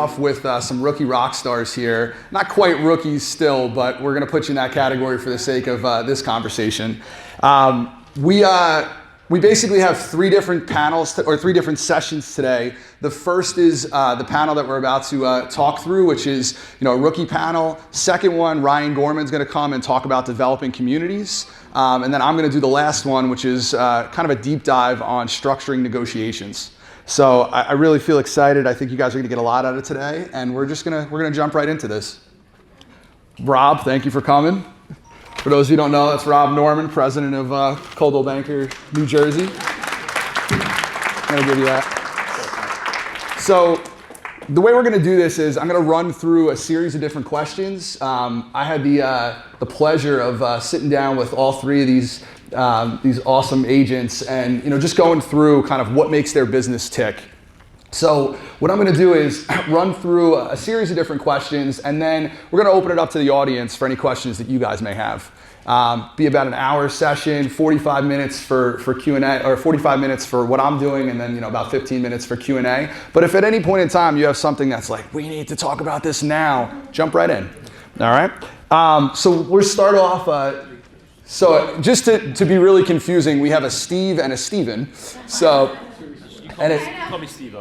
off with some rookie rock stars here. Not quite rookies still, but we're going to put you in that category for the sake of this conversation. We basically have three different panels or three different sessions today. The first is the panel that we're about to talk through, which is a rookie panel. Second one, Ryan Gorman's going to come and talk about developing communities. And then I'm going to do the last one, which is kind of a deep dive on structuring negotiations. So I really feel excited. I think you guys are going to get a lot out of today, and we're going to jump right into this. Rob, thank you for coming. For those of you who don't know, that's Rob Norman, president of Coldwell Banker, New Jersey. I'm going to give you that. So the way we're going to do this is I'm going to run through a series of different questions. I had the pleasure of sitting down with all three of these awesome agents and just going through kind of what makes their business tick. So what I'm going to do is run through a series of different questions, and then we're going to open it up to the audience for any questions that you guys may have. Be about an hour session, 45 minutes for Q&A, or 45 minutes for what I'm doing, and then about 15 minutes for Q&A. But if at any point in time you have something that's like, we need to talk about this now, jump right in. All right. So we'll start off. So just to be really confusing, we have a Steve and a Steven. So. And it's call me Steve.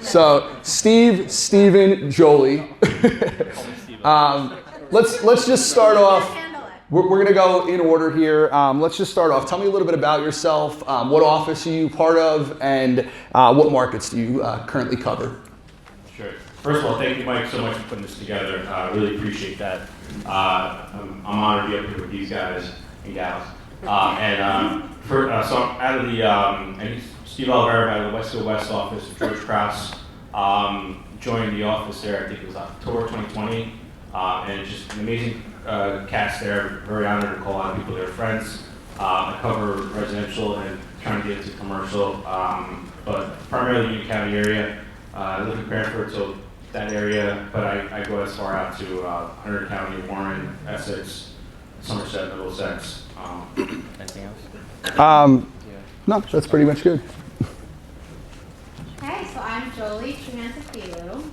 So Steve, Steven, Jolie. Let's just start off. We're going to go in order here. Let's just start off. Tell me a little bit about yourself. What office are you part of, and what markets do you currently cover? Sure. First of all, thank you, Mike, so much for putting this together. Really appreciate that. I'm honored to be up here with these guys and gals. So out of the Steve Oliveira out of the West West office, George Krause, joined the office there, I think it was October 2020, and just an amazing cast there, very honored to call a lot of people their friends. I cover residential and trying to get into commercial, but primarily Union County area. I live in Cranford, so that area, but I go as far out to Hunter County, Warren, Essex, Somerset, Middlesex. Anything else? No, that's pretty much good. Okay, so I'm Jolie Triantafyllou.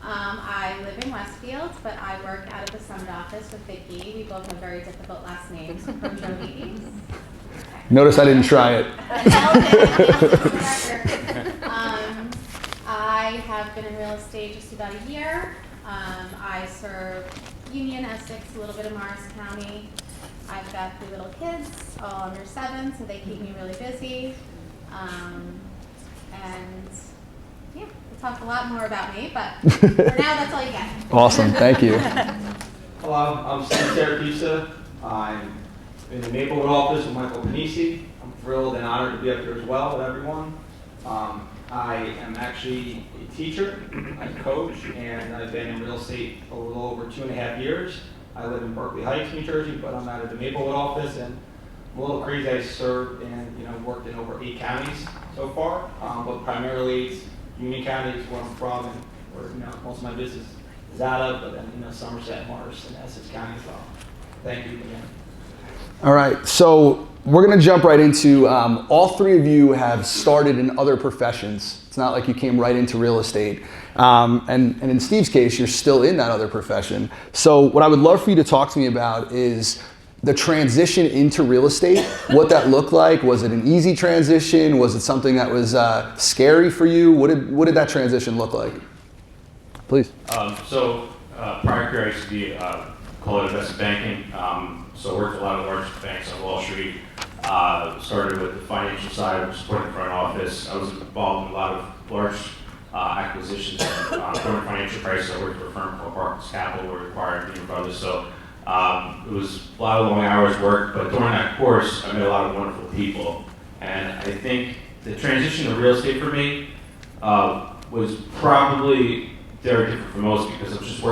I live in Westfield, but I work out of the Summit office with Vicky. We both have very difficult last names. So from Jolie. Notice I didn't try it. I have been in real estate just about a year. I serve Union, Essex, a little bit of Morris County. I've got 3 little kids, all under 7, so they keep me really busy. And yeah, we'll talk a lot more about me, but for now, that's all you get. Awesome, thank you. Hello, I'm Steve Siracusa. I'm in the Maplewood office with Michael Pennisi. I'm thrilled and honored to be up here as well with everyone. I am actually a teacher, I coach, and I've been in real estate a little over 2.5 years. I live in Berkeley Heights, New Jersey, but I'm out of the Maplewood office, and I'm a little crazy. I served and worked in over 8 counties so far, but primarily it's Union County is where I'm from, and where most of my business is out of. But then Somerset, Morris, and Essex County as well. Thank you again. All right, so we're going to jump right into. All three of you have started in other professions. It's not like you came right into real estate. And in Steve's case, you're still in that other profession. So what I would love for you to talk to me about is the transition into real estate, what that looked like. Was it an easy transition? Was it something that was scary for you? What did that transition look like? Please. Prior career, I used to be call it investment banking. So I worked at a lot of large banks on Wall Street. Started with the financial side, supporting front office. I was involved in a lot of large acquisitions during financial crisis. I worked for a firm called Barclays Capital, where we acquired Lehman Brothers. So it was a lot of long hours work, but during that course, I met a lot of wonderful people. And I think the transition to real estate for me was probably very different from most, because I was just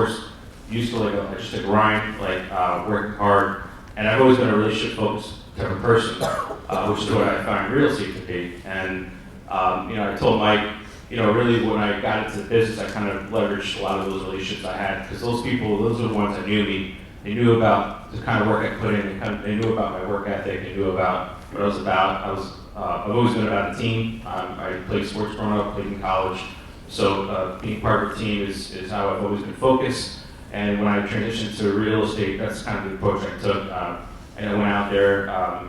used to just a grind, working hard. And I've always been a relationship focused type of person, which is what I find real estate to be. And I told Mike, really when I got into the business, I kind of leveraged a lot of those relationships I had, because those are the ones that knew me. They knew about the kind of work I put in. They knew about my work ethic. They knew about what I was about. I've always been about a team. I played sports growing up, played in college, So being part of a team is how I've always been focused. And when I transitioned to real estate, that's kind of the approach I took. And I went out there, I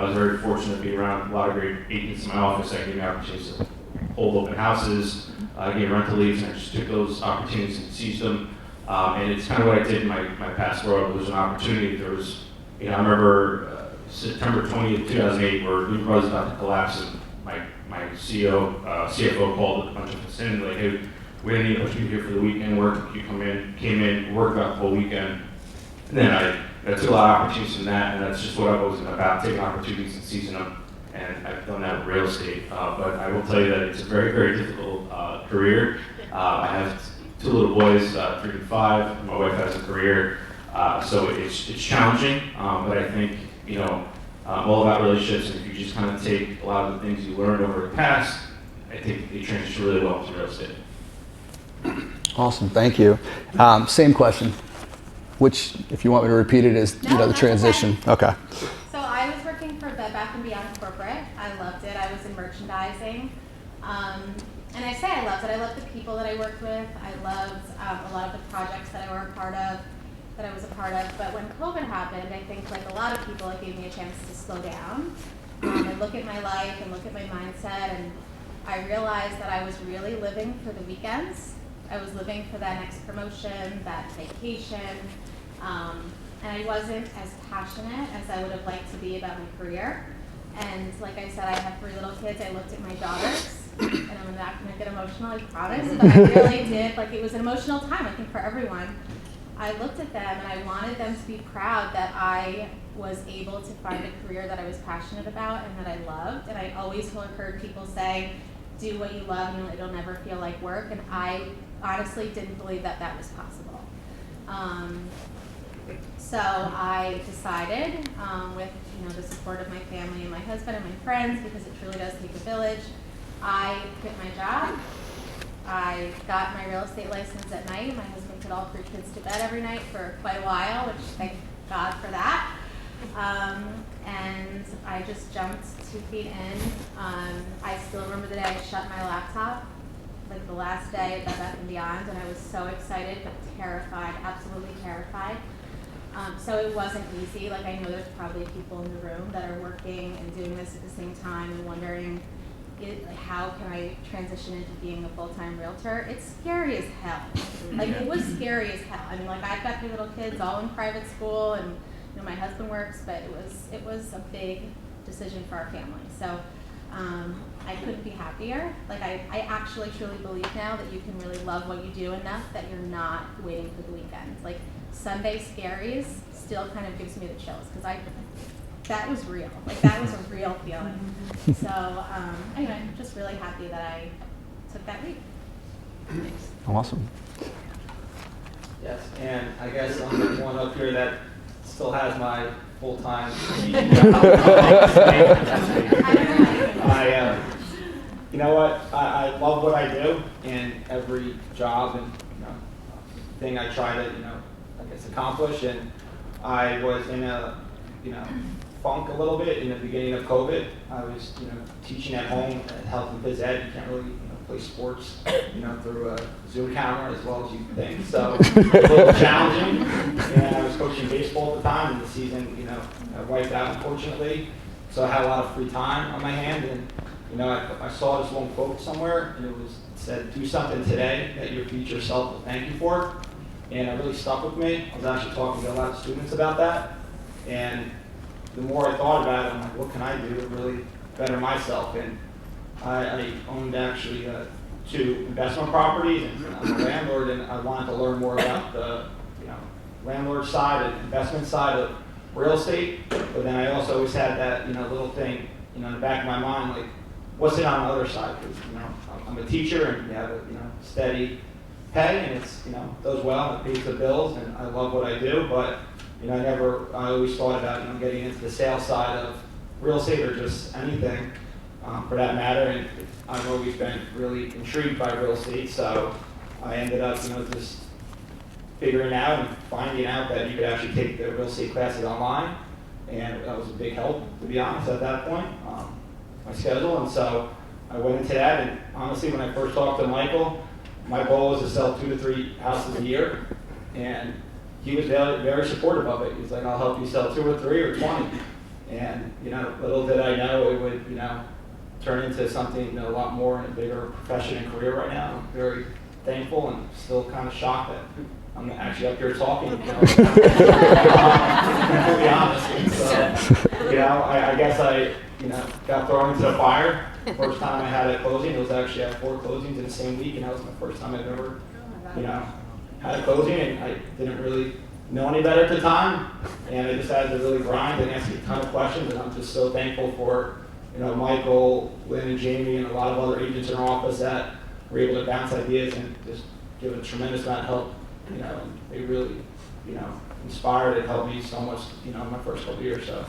was very fortunate to be around a lot of great agents in my office that gave me opportunities to hold open houses, gave rental leads, and I just took those opportunities and seized them. And it's kind of what I did in my past world. There was an opportunity. There was, I remember September 20th, 2008, where Lehman Brothers was about to collapse, and my CFO called a bunch of us in, like, hey, we didn't need a bunch of you here for the weekend work. You came in, worked about the whole weekend. And then I took a lot of opportunities from that, and that's just what I've always been about, taking opportunities and seizing them. And I've done that with real estate. But I will tell you that it's a very, very difficult career. I have 2 little boys, 3 and 5. My wife has a career. So it's challenging, but I think, all about relationships, and if you just kind of take a lot of the things you learned over the past, I think they transition really well to real estate. Awesome, thank you. Same question, which, if you want me to repeat it, is No, the that's transition. Okay. So I was working for Bed Bath & Beyond corporate. I loved it. I was in merchandising. And I say I loved it. I loved the people that I worked with. I loved a lot of the projects that I was a part of. But when COVID happened, I think like a lot of people, it gave me a chance to slow down and look at my life and look at my mindset. And I realized that I was really living for the weekends. I was living for that next promotion, that vacation. And I wasn't as passionate as I would have liked to be about my career. And like I said, I have 3 little kids. I looked at my daughters, and I'm not going to get emotional, I promise, but I really did. Like, it was an emotional time, I think, for everyone. I looked at them, and I wanted them to be proud that I was able to find a career that I was passionate about and that I loved. And I always heard people say, do what you love, and it'll never feel like work. And I honestly didn't believe that that was possible. So I decided, with the support of my family and my husband and my friends, because it truly does take a village, I quit my job. I got my real estate license at night. My husband put all 3 kids to bed every night for quite a while, which thank God for that. And I just jumped 2 feet in. I still remember the day I shut my laptop, like the last day at Bed Bath & Beyond, and I was so excited but terrified, absolutely terrified. So it wasn't easy. Like, I know there's probably people in the room that are working and doing this at the same time and wondering, how can I transition into being a full-time realtor? It's scary as hell. Like, it was scary as hell. I mean, like, I've got 3 little kids all in private school, and my husband works, but it was a big decision for our family. So I couldn't be happier. Like, I actually truly believe now that you can really love what you do enough that you're not waiting for the weekend. Like, Sunday scaries still kind of gives me the chills, because that was real. Like, that was a real feeling. So anyway, I'm just really happy that I took that leap. Awesome. Yes, and I guess I'm the one up here that still has my full-time you know what? I love what I do, and every job and thing I try to accomplish. And I was in a funk a little bit in the beginning of COVID. I was teaching at home at health and phys ed. You can't really play sports through a Zoom camera as well as you think. So it was a little challenging. And I was coaching baseball at the time, and the season I wiped out, unfortunately. So I had a lot of free time on my hand, and I saw this one quote somewhere, and it said, "Do something today that your future self will thank you for." And it really stuck with me. I was actually talking to a lot of students about that, and the more I thought about it, I'm like, what can I do to really better myself? And I owned actually 2 investment properties, and I'm a landlord, and I wanted to learn more about the landlord side and investment side of real estate. But then I also always had that little thing in the back of my mind, like, what's it on the other side? Because I'm a teacher, and you have a steady pay, and it's does well, and it pays the bills, and I love what I do. But I always thought about getting into the sales side of real estate, or just anything for that matter. And I've always been really intrigued by real estate, so I ended up just figuring out and finding out that you could actually take the real estate classes online, and that was a big help, to be honest, at that point, my schedule. And so I went into that, and honestly, when I first talked to Michael, my goal was to sell 2 to 3 houses a year, and he was very, very supportive of it. He's like, I'll help you sell 2 or 3 or 20. And, little did I know it would, turn into something a lot more in a bigger profession and career right now. I'm very thankful and still kind of shocked that I'm actually up here talking, to be honest. And so, I guess I, got thrown into the fire. First time I had a closing, it was actually at 4 closings in the same week, and that was the first time I've ever, had a closing, and I didn't really know any better at the time, and I decided to really grind and ask a ton of questions, and I'm just so thankful for, Michael, Lynn, and Jamie, and a lot of other agents in our office that were able to bounce ideas and just give a tremendous amount of help, and they really, inspired and helped me so much, in my first couple of years, so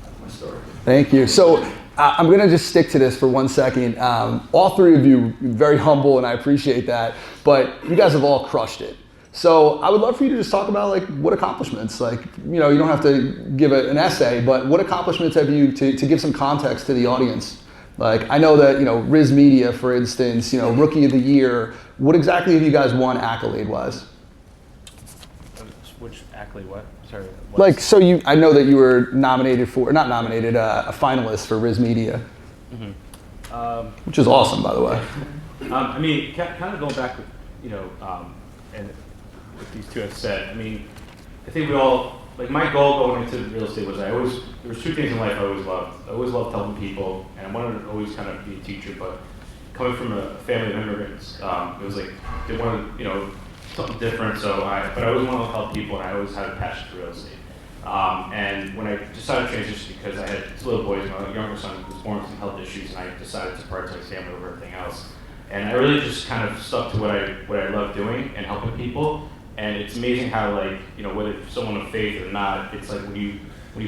that's my story. Thank you. So I'm going to just stick to this for 1 second. All 3 of you, very humble, and I appreciate that, but you guys have all crushed it. So I would love for you to just talk about what accomplishments, you don't have to give an essay, but what accomplishments have you, to give some context to the audience? I know that, RISMedia, for instance, Rookie of the Year, what exactly have you guys won accolade-wise? Which accolade, what? Sorry. So I know that you were nominated for, not nominated, a finalist for RISMedia, which is awesome, by the way. I mean, kind of going back, and what these two have said, I mean, I think we all, my goal going into real estate was there was 2 things in life I always loved. I always loved helping people, and I wanted to always kind of be a teacher, but coming from a family of immigrants, it was they wanted, something different, but I always wanted to help people, and I always had a passion for real estate. And when I decided to transition, because I had 2 little boys, my younger son was born with some health issues, and I decided to prioritize family over everything else. And I really just kind of stuck to what I love doing and helping people. And it's amazing how, whether someone of faith or not, it's when you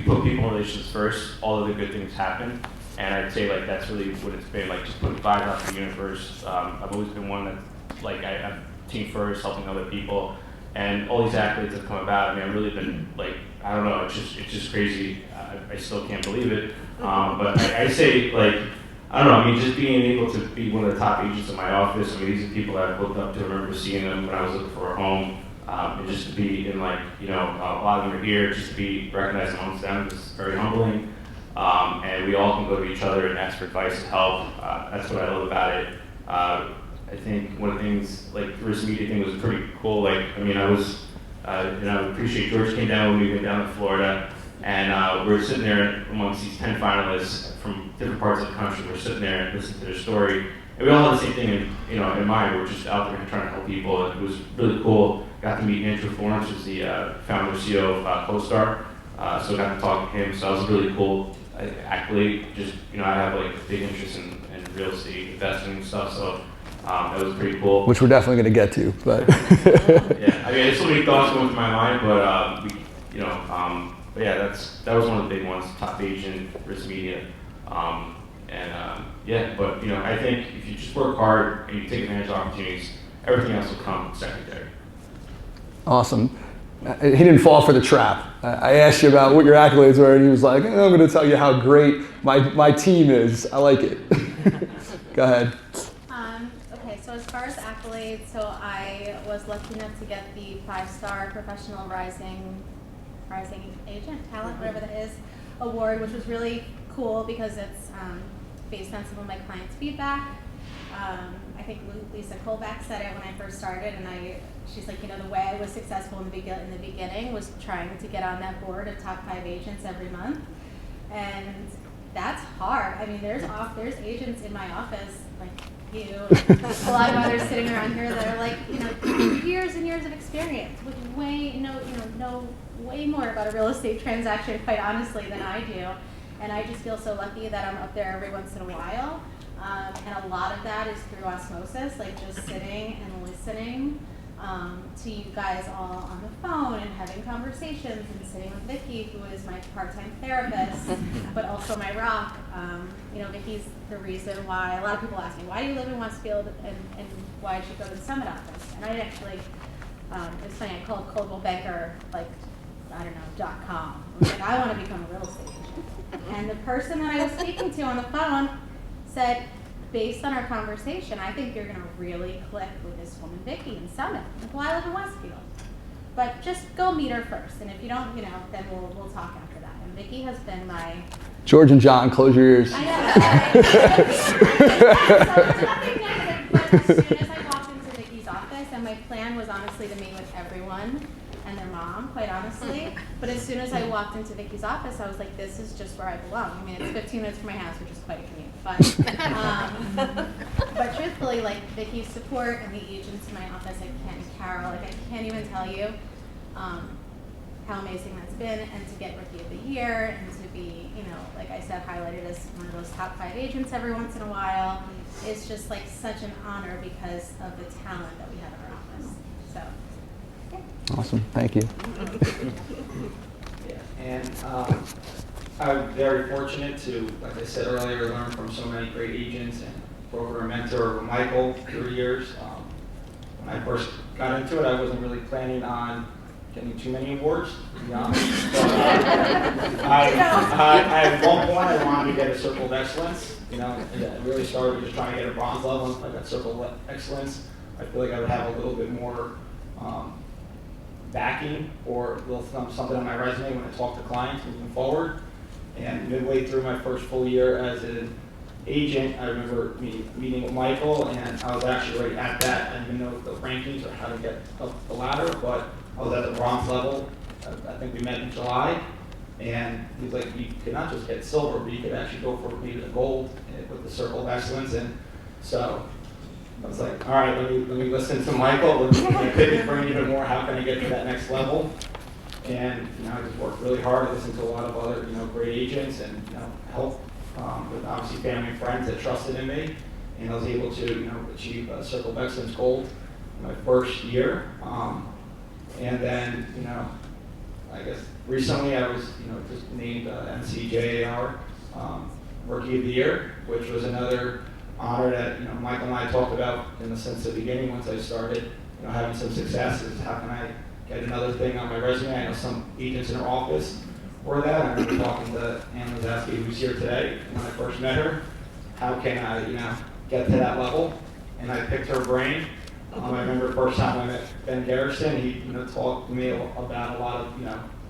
put people in relations first, all of the good things happen. And I'd say that's really what it's been, just putting vibes out to the universe. I've always been one that, I'm team first, helping other people. And all these accolades have come about. I mean, I've really been, I don't know, it's just crazy. I still can't believe it. But I say, I don't know, I mean, just being able to be one of the top agents in my office, I mean, these are people that I've looked up to. I remember seeing them when I was looking for a home. And just to be in a lot of them are here, just to be recognized amongst them is very humbling. And we all can go to each other and ask for advice and help. That's what I love about it. I think one of the things, the RISMedia thing was pretty cool. I was, I appreciate George came down when we went down to Florida, and we were sitting there amongst these 10 finalists from different parts of the country. We're sitting there and listening to their story. And we all had the same thing in mind. We were just out there trying to help people, and it was really cool. Got to meet Andrew Florence, who's the founder and CEO of CoStar. So I got to talk to him. So that was really cool. Accolade, just, I have a big interest in real estate investing and stuff. So that was pretty cool. Which we're definitely going to get to, but. Yeah, I mean, there's so many thoughts going through my mind, but but yeah, that was one of the big ones, top agent, RISMedia. But I think if you just work hard and you take advantage of opportunities, everything else will come secondary. Awesome. He didn't fall for the trap. I asked you about what your accolades were, and he was like, I'm going to tell you how great my team is. I like it. Go ahead. Okay, so as far as accolades, so I was lucky enough to get the 5-star professional rising agent talent, whatever that is, award, which was really cool because it's based on some of my clients' feedback. I think Lisa Colback said it when I first started, and she's like, the way I was successful in the beginning was trying to get on that board of top 5 agents every month, and that's hard. I mean, there's agents in my office like you, a lot of others sitting around here that are years and years of experience with know way more about a real estate transaction, quite honestly, than I do, and I just feel so lucky that I'm up there every once in a while. And a lot of that is through osmosis, just sitting and listening to you guys all on the phone and having conversations and sitting with Vicky, who is my part-time therapist, but also my rock. Vicky's the reason why a lot of people ask me, why do you live in Westfield and why did you go to the Summit office? And I actually, it's funny, I called Coldwell Banker, .com. I was like, I want to become a real estate agent. And the person that I was speaking to on the phone said, based on our conversation, I think you're gonna really click with this woman, Vicky, in Summit. Like, well, I live in Westfield. But just go meet her first, and if you don't, then we'll talk after that. And Vicky has been my... George and John, close your ears. I know. So it's nothing negative, but as soon as I walked into Vicky's office, and my plan was honestly to meet with everyone and their mom, quite honestly. But as soon as I walked into Vicky's office, I was like, this is just where I belong. I mean, it's 15 minutes from my house, which is quite a commute. But truthfully, like Vicky's support and the agents in my office, like Ken, Carol, like I can't even tell you how amazing that's been. And to get Rookie of the Year and to be, like I said, highlighted as one of those top 5 agents every once in a while, it's just like such an honor because of the talent that we have in our office. So. Awesome, thank you. Yeah, and I'm very fortunate to, like I said earlier, learn from so many great agents and work with a mentor, Michael, through years. When I first got into it, I wasn't really planning on getting too many awards, to be honest. But, at one point, I wanted to get a Circle of Excellence. It really started with just trying to get a bronze level. I got Circle of Excellence. I feel like I would have a little bit more backing or a little something on my resume when I talk to clients moving forward. And midway through my first full year as an agent, I remember meeting with Michael, and I was actually right at that. I didn't know the rankings or how to get up the ladder, but I was at the bronze level. I think we met in July, and he's like, you could not just get silver, but you could actually go for maybe the gold with the Circle of Excellence. And so I was like, all right, let me listen to Michael. Let me pick his brain even more. How can I get to that next level? And I just worked really hard. I listened to a lot of other great agents and help with obviously family and friends that trusted in me, and I was able to achieve a Circle of Excellence Gold in my first year. And then I guess recently I was just named NCJAR Rookie of the Year, which was another honor that Michael and I talked about since the beginning. Once I started having some success, is how can I get another thing on my resume? I know some agents in our office were that. I remember talking to Ann Lazowski, who's here today, when I first met her. How can I get to that level? And I picked her brain. I remember the first time I met Ben Garrison, he talked to me about a lot of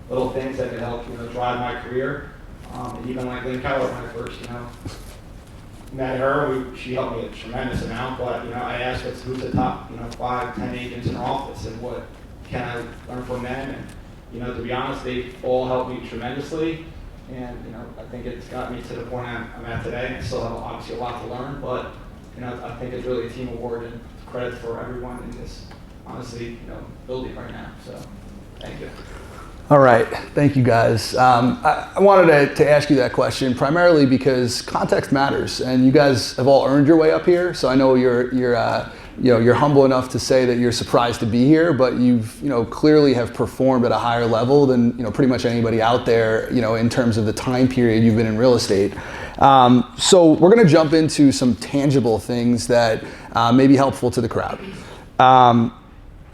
little things that could help drive my career. And even like Lynn Keller, when I first met her, she helped me a tremendous amount. But I asked who's the top 5, 10 agents in our office, and what can I learn from them? And to be honest, they all helped me tremendously. And I think it's got me to the point I'm at today. And I still have obviously a lot to learn, but I think it's really a team award, and credit for everyone in this honestly building right now. So thank you. All right, thank you guys. I wanted to ask you that question primarily because context matters, and you guys have all earned your way up here. So I know you're humble enough to say that you're surprised to be here, but you've clearly have performed at a higher level than pretty much anybody out there in terms of the time period you've been in real estate. So we're going to jump into some tangible things that may be helpful to the crowd.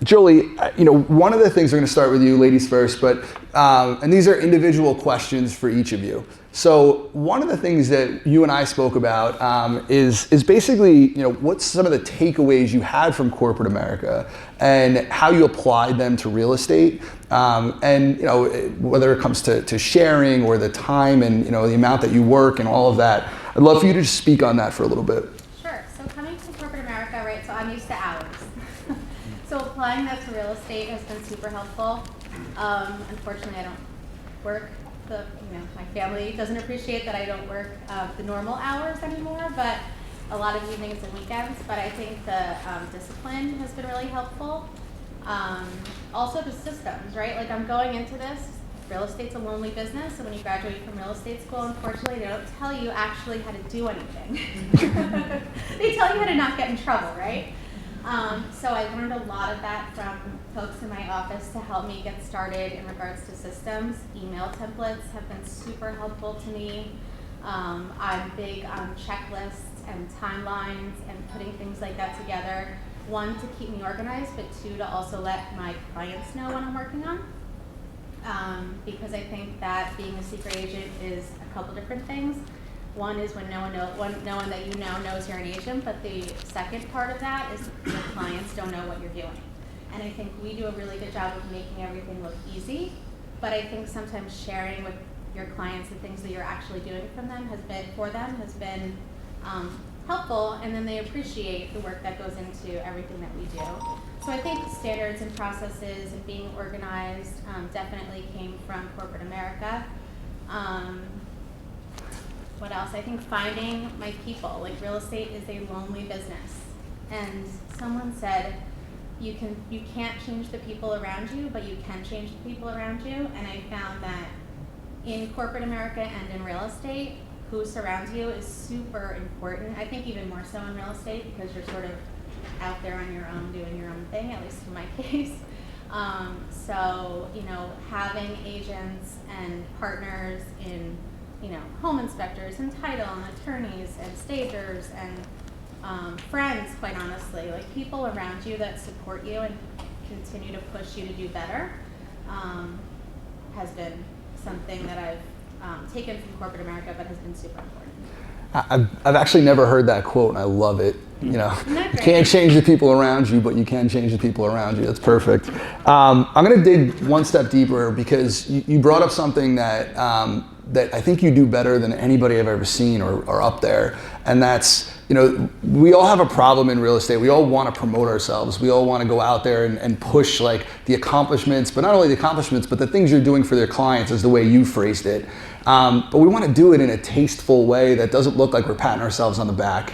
Julie, one of the things we're going to start with you, ladies first, but and these are individual questions for each of you. So one of the things that you and I spoke about is basically, what's some of the takeaways you had from corporate America and how you applied them to real estate, and whether it comes to sharing or the time and the amount that you work and all of that. I'd love for you to just speak on that for a little bit. Sure. So coming to corporate America, right? So I'm used to hours. So applying that to real estate has been super helpful. Unfortunately, I don't work my family doesn't appreciate that I don't work the normal hours anymore, but a lot of evenings and weekends. But I think the discipline has been really helpful. Also the systems, right? Like I'm going into this, real estate's a lonely business, and when you graduate from real estate school, unfortunately, they don't tell you actually how to do anything. They tell you how to not get in trouble, right? So I learned a lot of that from folks in my office to help me get started in regards to systems. Email templates have been super helpful to me. I'm big on checklists and timelines and putting things like that together. One, to keep me organized, but two, to also let my clients know what I'm working on. Because I think that being a secret agent is a couple different things. One is when no one that you know knows you're an agent, but the second part of that is your clients don't know what you're doing. And I think we do a really good job of making everything look easy, but I think sometimes sharing with your clients the things that you're actually doing for them has been helpful, and then they appreciate the work that goes into everything that we do. So I think standards and processes and being organized definitely came from corporate America. What else? I think finding my people. Like, real estate is a lonely business, and someone said you can't change the people around you, but you can change the people around you. And I found that in corporate America and in real estate, who surrounds you is super important. I think even more so in real estate, because you're sort of out there on your own doing your own thing, at least in my case. So, having agents and partners in, home inspectors and title and attorneys and stagers and friends, quite honestly, like people around you that support you and continue to push you to do better, has been something that I've taken from corporate America, but has been super important. I've actually never heard that quote, and I love it. You can't change the people around you, but you can change the people around you. That's perfect. I'm going to dig one step deeper, because you brought up something that I think you do better than anybody I've ever seen or up there, and that's, we all have a problem in real estate. We all want to promote ourselves. We all want to go out there and push like the accomplishments, but not only the accomplishments, but the things you're doing for their clients, is the way you phrased it. But we want to do it in a tasteful way that doesn't look like we're patting ourselves on the back.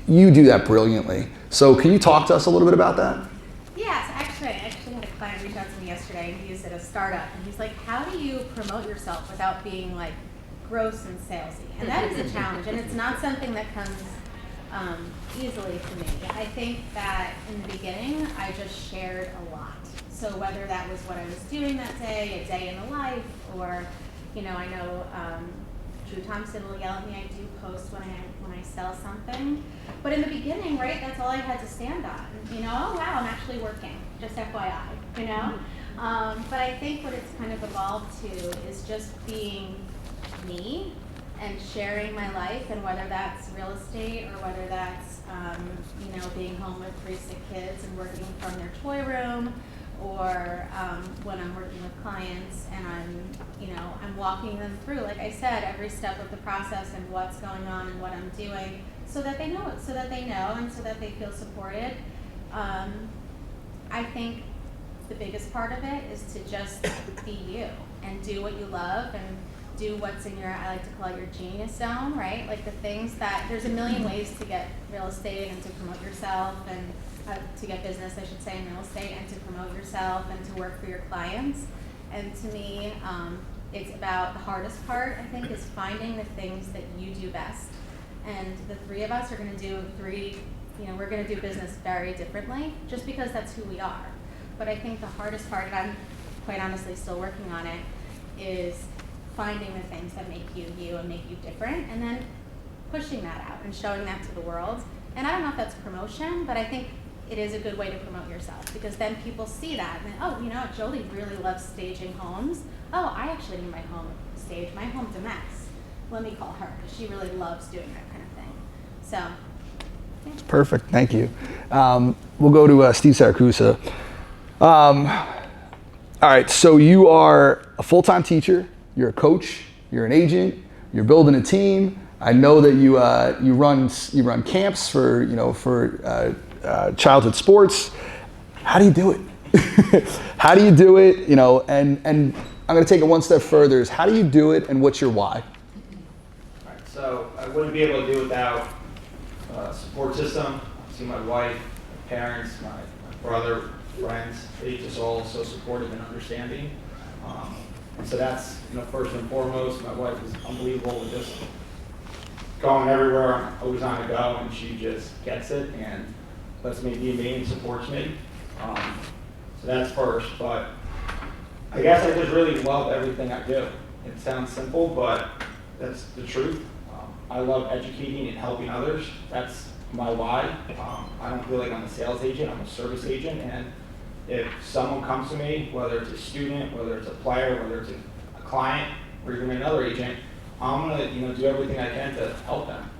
You do that brilliantly. So can you talk to us a little bit about that? Yes, I actually had a client reach out to me yesterday, and he's at a startup, and he's like, how do you promote yourself without being like gross and salesy? And that is a challenge, and it's not something that comes easily to me. I think that in the beginning, I just shared a lot. So whether that was what I was doing that day, a day in the life, or, I know Drew Thompson will yell at me, I do post when I sell something. But in the beginning, right, that's all I had to stand on. Oh wow, I'm actually working, just FYI, But I think what it's kind of evolved to is just being me and sharing my life, and whether that's real estate or whether that's, being home with 3 sick kids and working from their toy room, or when I'm working with clients and I'm walking them through, like I said, every step of the process and what's going on and what I'm doing, so that they know, and so that they feel supported. I think the biggest part of it is to just be you and do what you love and do what's in your, I like to call it your genius zone, right? Like the things that, there's a million ways to get real estate and to promote yourself, and to get business, I should say, in real estate, and to promote yourself and to work for your clients. And to me, it's about the hardest part, I think, is finding the things that you do best. And the 3 of us are going to do we're going to do business very differently, just because that's who we are. But I think the hardest part, and I'm quite honestly still working on it, is finding the things that make you you and make you different, and then pushing that out and showing that to the world. And I don't know if that's promotion, but I think it is a good way to promote yourself, because then people see that and then, Jolie really loves staging homes. Oh, I actually need my home staged. My home's a mess. Let me call her, because she really loves doing that kind of thing. So, yeah. Perfect, thank you. We'll go to Steve Siracusa. All right, so you are a full-time teacher, you're a coach, you're an agent, you're building a team. I know that you run camps for childhood sports. How do you do it? How do you do it? And I'm going to take it one step further. Is how do you do it, and what's your why? All right, so I wouldn't be able to do it without a support system. See my wife, my parents, my brother, friends. They just all so supportive and understanding. And so that's first and foremost. My wife is unbelievable with just going everywhere. I'm always on the go, and she just gets it and lets me be me and supports me. So that's first, but I guess I just really love everything I do. It sounds simple, but that's the truth. I love educating and helping others. That's my why. I don't feel like I'm a sales agent, I'm a service agent, and if someone comes to me, whether it's a student, whether it's a player, whether it's a client, or even another agent, I'm gonna, do everything I can to help them.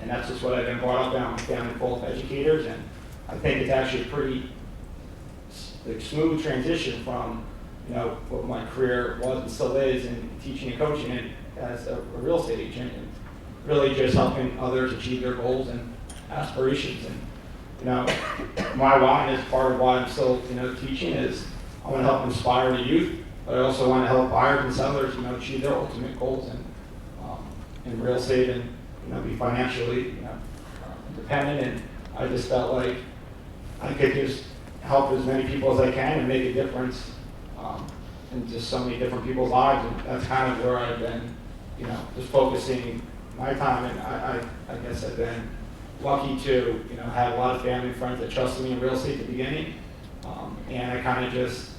And that's just what I've been brought up in. I'm a family full of educators, and I think it's actually a pretty smooth transition from, what my career was and still is in teaching and coaching and as a real estate agent, and really just helping others achieve their goals and aspirations. And, my why is part of why I'm still, teaching is I want to help inspire the youth, but I also want to help buyers and sellers, achieve their ultimate goals in real estate and, be financially, independent. And I just felt like I could just help as many people as I can and make a difference in just so many different people's lives. And that's kind of where I've been, just focusing my time. And I guess I've been lucky to, have a lot of family and friends that trusted me in real estate at the beginning. And I kind of just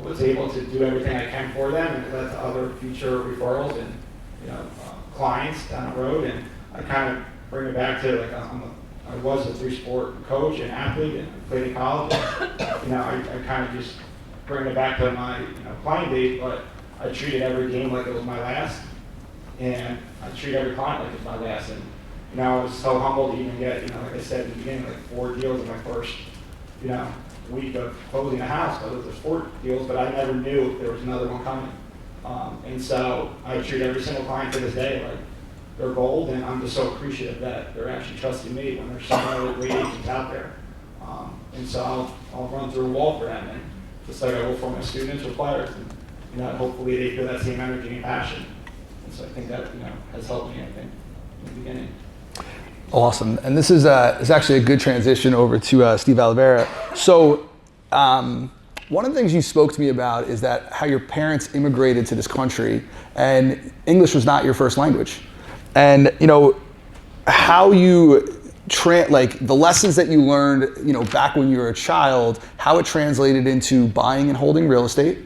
was able to do everything I can for them, and it led to other future referrals and, clients down the road. And I kind of bring it back to, like, I was a 3-sport coach and athlete and played in college. And, I kind of just bring it back to my, playing days, but I treated every game like it was my last, and I treat every client like it's my last. And, I was so humbled to even get, like I said in the beginning, like 4 deals in my first, week of closing a house. But it was 4 deals, but I never knew if there was another one coming. And so I treat every single client to this day like they're gold, and I'm just so appreciative that they're actually trusting me when there's so many other great agents out there. And so I'll run through a wall for them, and just like I will for my students or players. And, hopefully they feel that same energy and passion. And so I think that, has helped me, I think, in the beginning. Awesome. And this is actually a good transition over to Steve Oliveira. So one of the things you spoke to me about is that how your parents immigrated to this country and English was not your first language. And, how you, like the lessons that you learned, back when you were a child, how it translated into buying and holding real estate,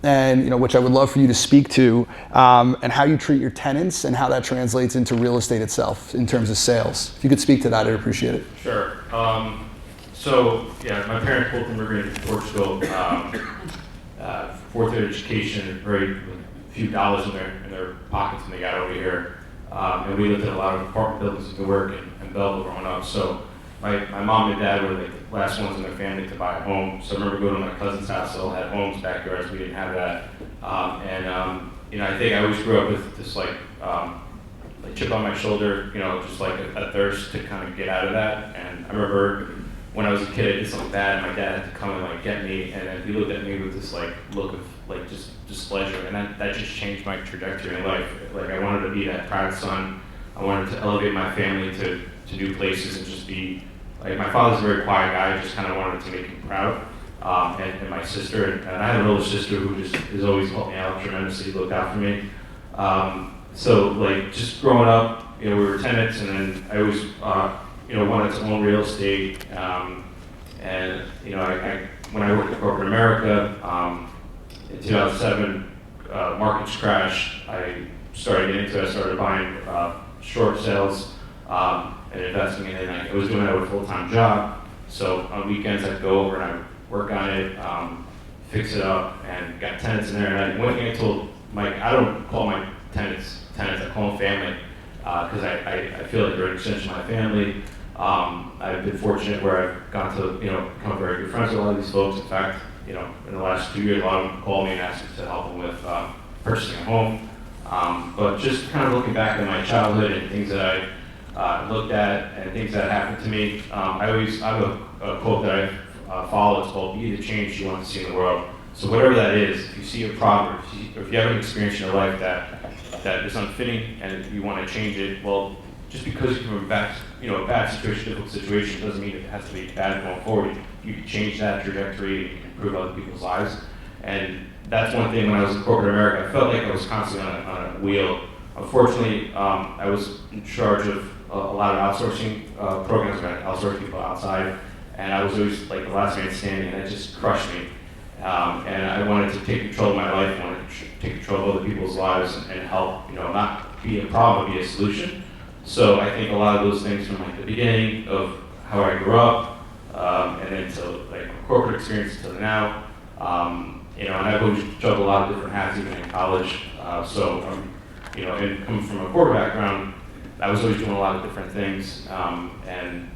and which I would love for you to speak to, and how you treat your tenants and how that translates into real estate itself in terms of sales. If you could speak to that, I'd appreciate it. Sure. So yeah, my parents both immigrated to Portugal, fourth grade education, very few dollars in their pockets when they got over here, and we lived in a lot of apartment buildings in Newark and Belleville growing up. So my mom and dad were like the last ones in their family to buy a home. So I remember going to my cousin's house; they all had homes, backyards. We didn't have that, I think I always grew up with this like chip on my shoulder, just like a thirst to kind of get out of that. And I remember when I was a kid, I did something bad, and my dad had to come and like get me, and then he looked at me with this like look of like just displeasure, and that just changed my trajectory in life. Like I wanted to be that proud son. I wanted to elevate my family to new places and just be like, my father's a very quiet guy. I just kind of wanted to make him proud, and my sister, and I had an older sister who just has always helped me out tremendously, looked out for me. So like just growing up, we were tenants, and then I always wanted to own real estate, and when I worked at corporate America in 2007, markets crashed. I started getting into it. I started buying short sales and investing in it. And I was doing that with a full-time job. So on weekends I'd go over and I'd work on it, fix it up, and got tenants in there. And one thing I told Mike, I don't call my tenants, I call them family, because I feel like they're an extension of my family. I've been fortunate where I've gotten to, become very good friends with a lot of these folks. In fact, in the last 2 years, a lot of them call me and ask me to help them with purchasing a home. But just kind of looking back at my childhood and things that I looked at and things that happened to me, I have a quote that I follow. It's called, "Be the change you want to see in the world." So whatever that is, if you see a problem, or if you have an experience in your life that is unfitting and you want to change it, well, just because you're from a bad situation, difficult situation, doesn't mean it has to be bad going forward. You can change that trajectory and improve other people's lives. And that's one thing when I was in corporate America, I felt like I was constantly on a wheel. Unfortunately, I was in charge of a lot of outsourcing programs where I outsourced people outside, and I was always like the last man standing, and it just crushed me. And I wanted to take control of my life, I wanted to take control of other people's lives and help, not be a problem, be a solution. So I think a lot of those things from like the beginning of how I grew up, and then to like corporate experience to now, You know, and I've always juggled a lot of different hats even in college. You know, and coming from a corporate background, I was always doing a lot of different things. And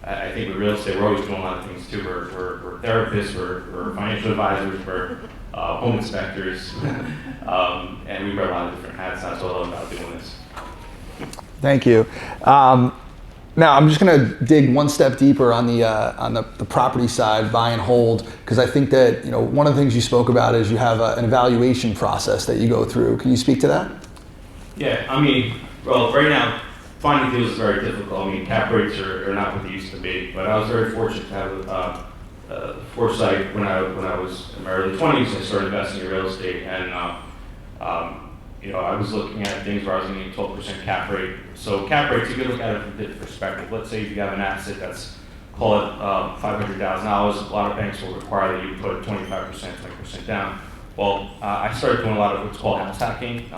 I think with real estate, we're always doing a lot of things too. We're therapists, we're financial advisors, we're home inspectors, and we wear a lot of different hats. That's what I love about doing this. Thank you. Now I'm just going to dig one step deeper on the property side, buy and hold, because I think that, you know, one of the things you spoke about is you have an evaluation process that you go through. Can you speak to that? Yeah, I mean, well, right now finding deals is very difficult. I mean, cap rates are not what they used to be, but I was very fortunate to have foresight when I was in my early 20s. I started investing in real estate, and you know, I was looking at things where I was getting 12% cap rate. So cap rates, you can look at it from a different perspective. Let's say if you have an asset that's, call it $500,000, a lot of banks will require that you put 25%, 20% down. Well, I started doing a lot of what's called house hacking.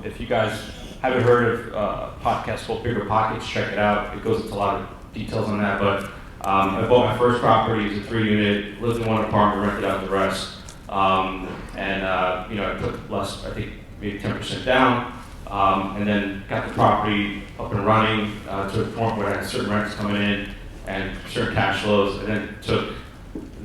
If you guys haven't heard of a podcast called Bigger Pockets, check it out. It goes into a lot of details on that. But I bought my first property. It was a 3-unit, lived in one apartment, rented out the rest. You know, I put less, I think maybe 10% down, and then got the property up and running to the point where I had certain rents coming in and certain cash flows, and then took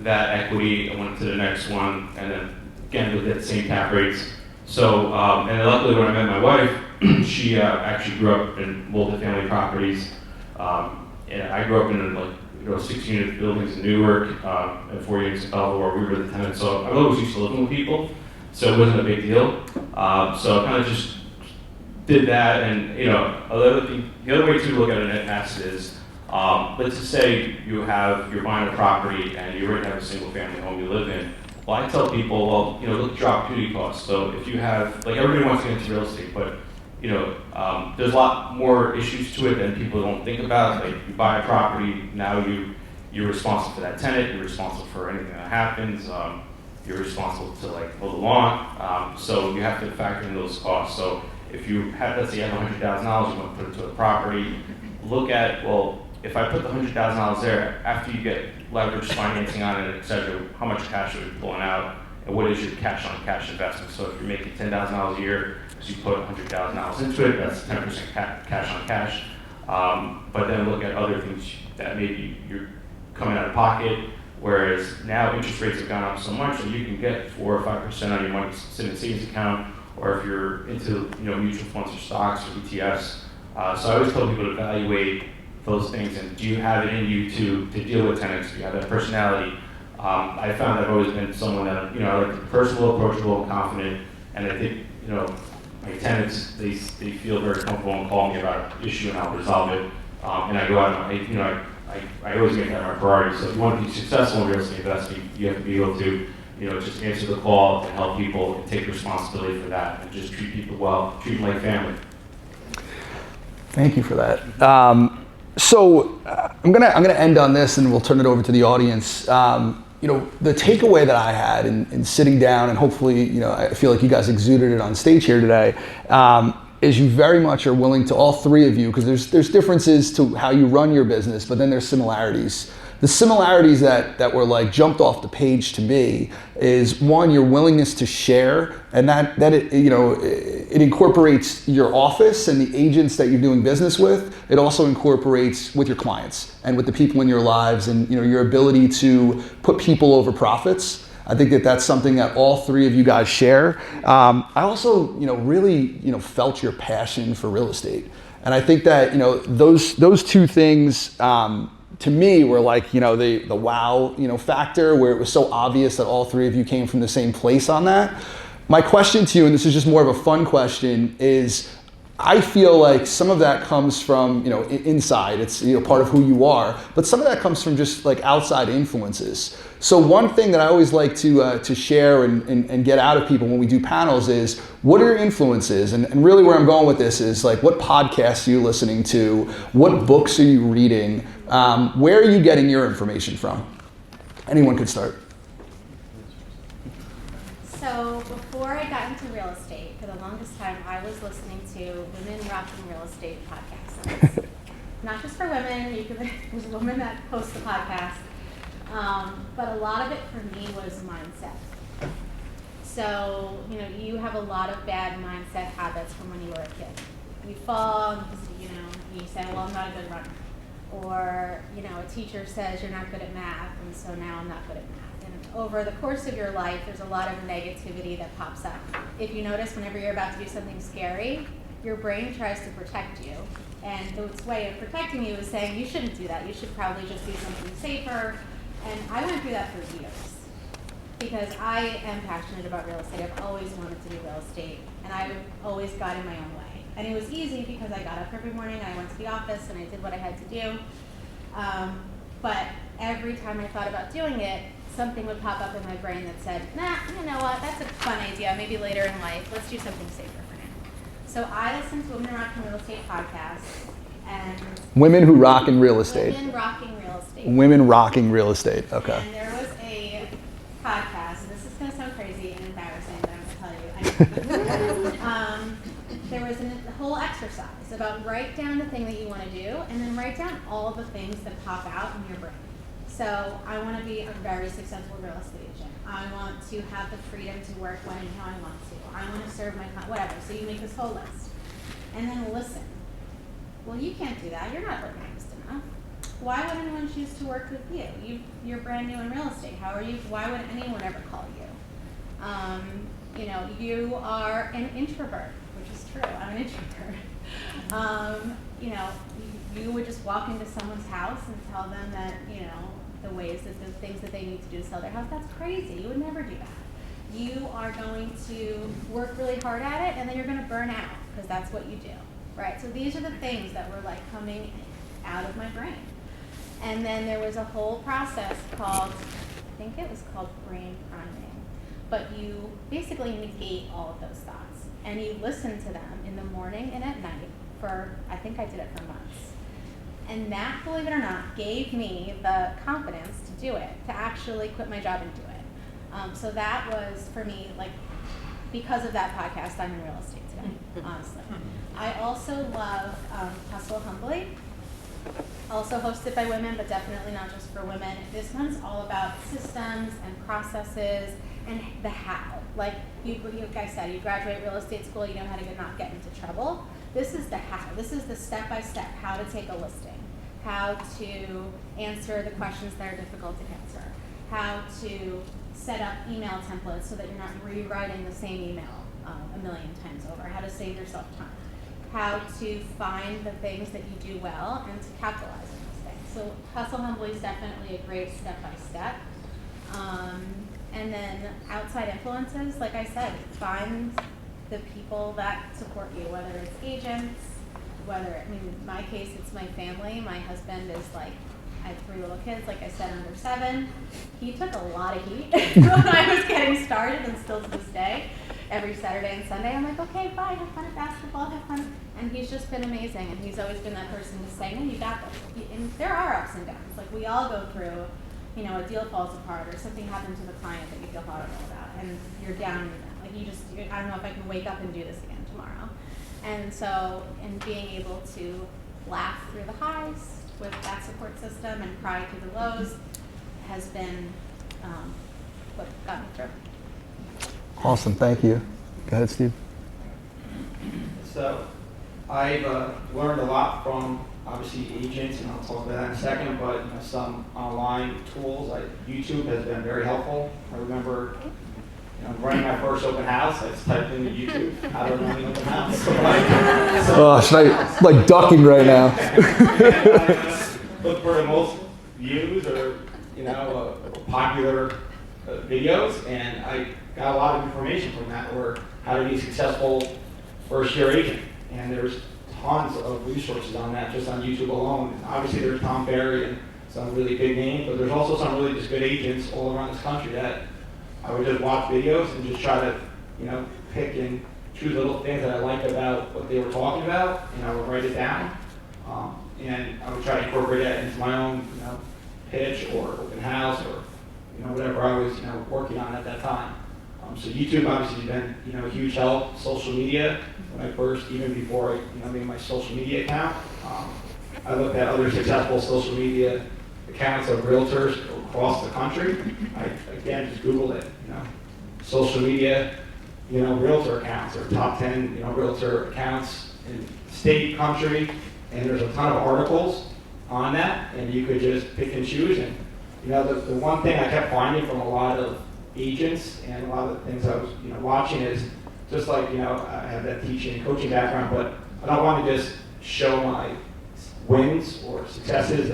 that equity and went to the next one, and then again with the same cap rates. So, and then luckily when I met my wife, she actually grew up in multifamily properties, and I grew up in like, you know, 6-unit buildings in Newark, and 4 units in Belleville where we were the tenants. So I always used to living with people, so it wasn't a big deal. So I kind of just did that, and you know, the other way to look at a net asset is, let's just say you're buying a property and you already have a single family home you live in. Well, I tell people, well, you know, look at your opportunity cost. So if you have, like, everybody wants to get into real estate, but you know, there's a lot more issues to it than people don't think about. Like, you buy a property, now you're responsible for that tenant, you're responsible for anything that happens. You're responsible to like mow the lawn, so you have to factor in those costs. So if you have, let's say you have $100,000, you want to put it to a property, look at, well, if I put the $100,000 there, after you get leverage financing on it, et cetera, how much cash are you pulling out, and what is your cash on cash investment? So if you're making $10,000 a year, so you put $100,000 into it, that's 10% cash on cash. But then look at other things that maybe you're coming out of pocket. Whereas now interest rates have gone up so much that you can get 4 or 5% on your money sitting in a savings account, or if you're into, you know, mutual funds or stocks or ETFs. So I always tell people to evaluate those things, and do you have it in you to deal with tenants? Do you have that personality? I found I've always been someone that, you know, I like to be personable, approachable, and confident, and I think, you know, my tenants, they feel very comfortable and call me about an issue and I'll resolve it. And I go out and you know, I always make that my priority. So if you want to be successful in real estate investing, you have to be able to, you know, just answer the call and help people and take responsibility for that and just treat people well, treat them like family. Thank you for that. So I'm gonna end on this, and we'll turn it over to the audience. You know, the takeaway that I had in sitting down, and hopefully, you know, I feel like you guys exuded it on stage here today, is you very much are willing to, all three of you, because there's differences to how you run your business, but then there's similarities. The similarities that were like jumped off the page to me is, one, your willingness to share, and that it, you know, it incorporates your office and the agents that you're doing business with. It also incorporates with your clients and with the people in your lives, and you know, your ability to put people over profits. I think that that's something that all three of you guys share. I also, you know, really, you know, felt your passion for real estate, and I think that, you know, those two things. To me, were like, you know, the wow, you know, factor, where it was so obvious that all three of you came from the same place on that. My question to you, and this is just more of a fun question, is I feel like some of that comes from, you know, inside. It's, you know, part of who you are, but some of that comes from just like outside influences. So one thing that I always like to share and get out of people when we do panels is, what are your influences? And really where I'm going with this is like, what podcasts are you listening to? What books are you reading? Where are you getting your information from? Anyone could start. So before I got into real estate, for the longest time, I was listening to Women Rocking Real Estate podcasts. Not just for women, there's women that host the podcast. But a lot of it for me was mindset. So, you know, you have a lot of bad mindset habits from when you were a kid. You fall, and, you know, you say, well, I'm not a good runner. Or, you know, a teacher says you're not good at math, and so now I'm not good at math. And over the course of your life, there's a lot of negativity that pops up. If you notice, whenever you're about to do something scary, your brain tries to protect you. And its way of protecting you is saying, you shouldn't do that. You should probably just do something safer. And I went through that for years. Because I am passionate about real estate. I've always wanted to do real estate, and I always got in my own way. And it was easy because I got up every morning and I went to the office and I did what I had to do. But every time I thought about doing it, something would pop up in my brain that said, nah, you know what, that's a fun idea, maybe later in life, let's do something safer for now. So I listened to Women Who Rock in Real Estate podcast. And Women Who Rock in Real Estate. Women Rocking Real Estate. Women Rocking Real Estate, okay. And there was a podcast, and this is going to sound crazy and embarrassing, but I'm going to tell you. There was a whole exercise about write down the thing that you want to do, and then write down all the things that pop out in your brain. So I want to be a very successful real estate agent. I want to have the freedom to work when and how I want to. I want to serve my client, whatever. So you make this whole list. And then listen. Well, you can't do that. You're not organized enough. Why would anyone choose to work with you? You're brand new in real estate. How are you? Why would anyone ever call you? You know, you are an introvert, which is true. I'm an introvert. You know, you would just walk into someone's house and tell them that, you know, the things that they need to do to sell their house. That's crazy. You would never do that. You are going to work really hard at it, and then you're going to burn out because that's what you do, right? So these are the things that were like coming out of my brain. And then there was a whole process called, I think it was called brain priming. But you basically negate all of those thoughts. And you listen to them in the morning and at night for, I think I did it for months. And that, believe it or not, gave me the confidence to do it, to actually quit my job and do it. So that was, for me, like, because of that podcast, I'm in real estate today, honestly. I also love Hustle Humbly, also hosted by women, but definitely not just for women. This one's all about systems and processes and the how. Like you guys said, you graduate real estate school, you know how to not get into trouble. This is the how. This is the step-by-step, how to take a listing, how to answer the questions that are difficult to answer, how to set up email templates so that you're not rewriting the same email a million times over, how to save yourself time, how to find the things that you do well and to capitalize on those things. So Hustle Humbly is definitely a great step-by-step. And then outside influences, like I said, find the people that support you, whether it's agents, I mean, in my case, it's my family. My husband is like, I have 3 little kids, like I said, under 7. He took a lot of heat when I was getting started, and still to this day. Every Saturday and Sunday, I'm like, okay, bye, have fun at basketball, have fun. And he's just been amazing, and he's always been that person to say, no, you got this. And there are ups and downs. Like, we all go through, you know, a deal falls apart, or something happens to the client that you feel horrible about, and you're down in that. Like, I don't know if I can wake up and do this again tomorrow. And so, and being able to laugh through the highs with that support system and cry through the lows has been what got me through. Awesome, thank you. Go ahead, Steve. So I've learned a lot from obviously agents, and I'll talk about that in a second, but you know, some online tools like YouTube has been very helpful. I remember running my first open house, I just typed into YouTube how to run an open house. Should I like ducking right now? Look for the most views or popular videos, and I got a lot of information from that, or how to be a successful first-year agent. And there's tons of resources on that, just on YouTube alone. And obviously, there's Tom Ferry and some really big names, but there's also some really just good agents all around this country that I would just watch videos and just try to, pick and choose little things that I liked about what they were talking about, and I would write it down. And I would try to incorporate that into my own, pitch or open house or, whatever I was, working on at that time. So YouTube obviously has been, a huge help. Social media, when I first, even before I, made my social media account, I looked at other successful social media accounts of realtors across the country. I, again, just Googled it, social media, realtor accounts or top 10, realtor accounts in state, country, and there's a ton of articles on that, and you could just pick and choose. And the one thing I kept finding from a lot of agents and a lot of the things I was watching is just like I have that teaching and coaching background, but I don't want to just show my wins or successes.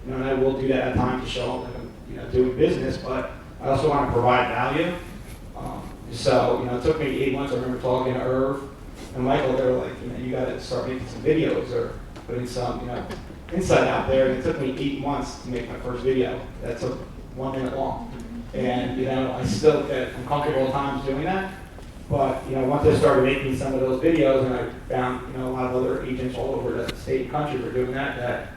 And I will do that at times to show that I'm doing business, but I also want to provide value. So it took me 8 months. I remember talking to Irv and Michael. They were like, you got to start making some videos or putting some insight out there. And it took me 8 months to make my first video. That took 1 minute long. And I still get uncomfortable at times doing that. But once I started making some of those videos, and I found a lot of other agents all over the state and country were doing that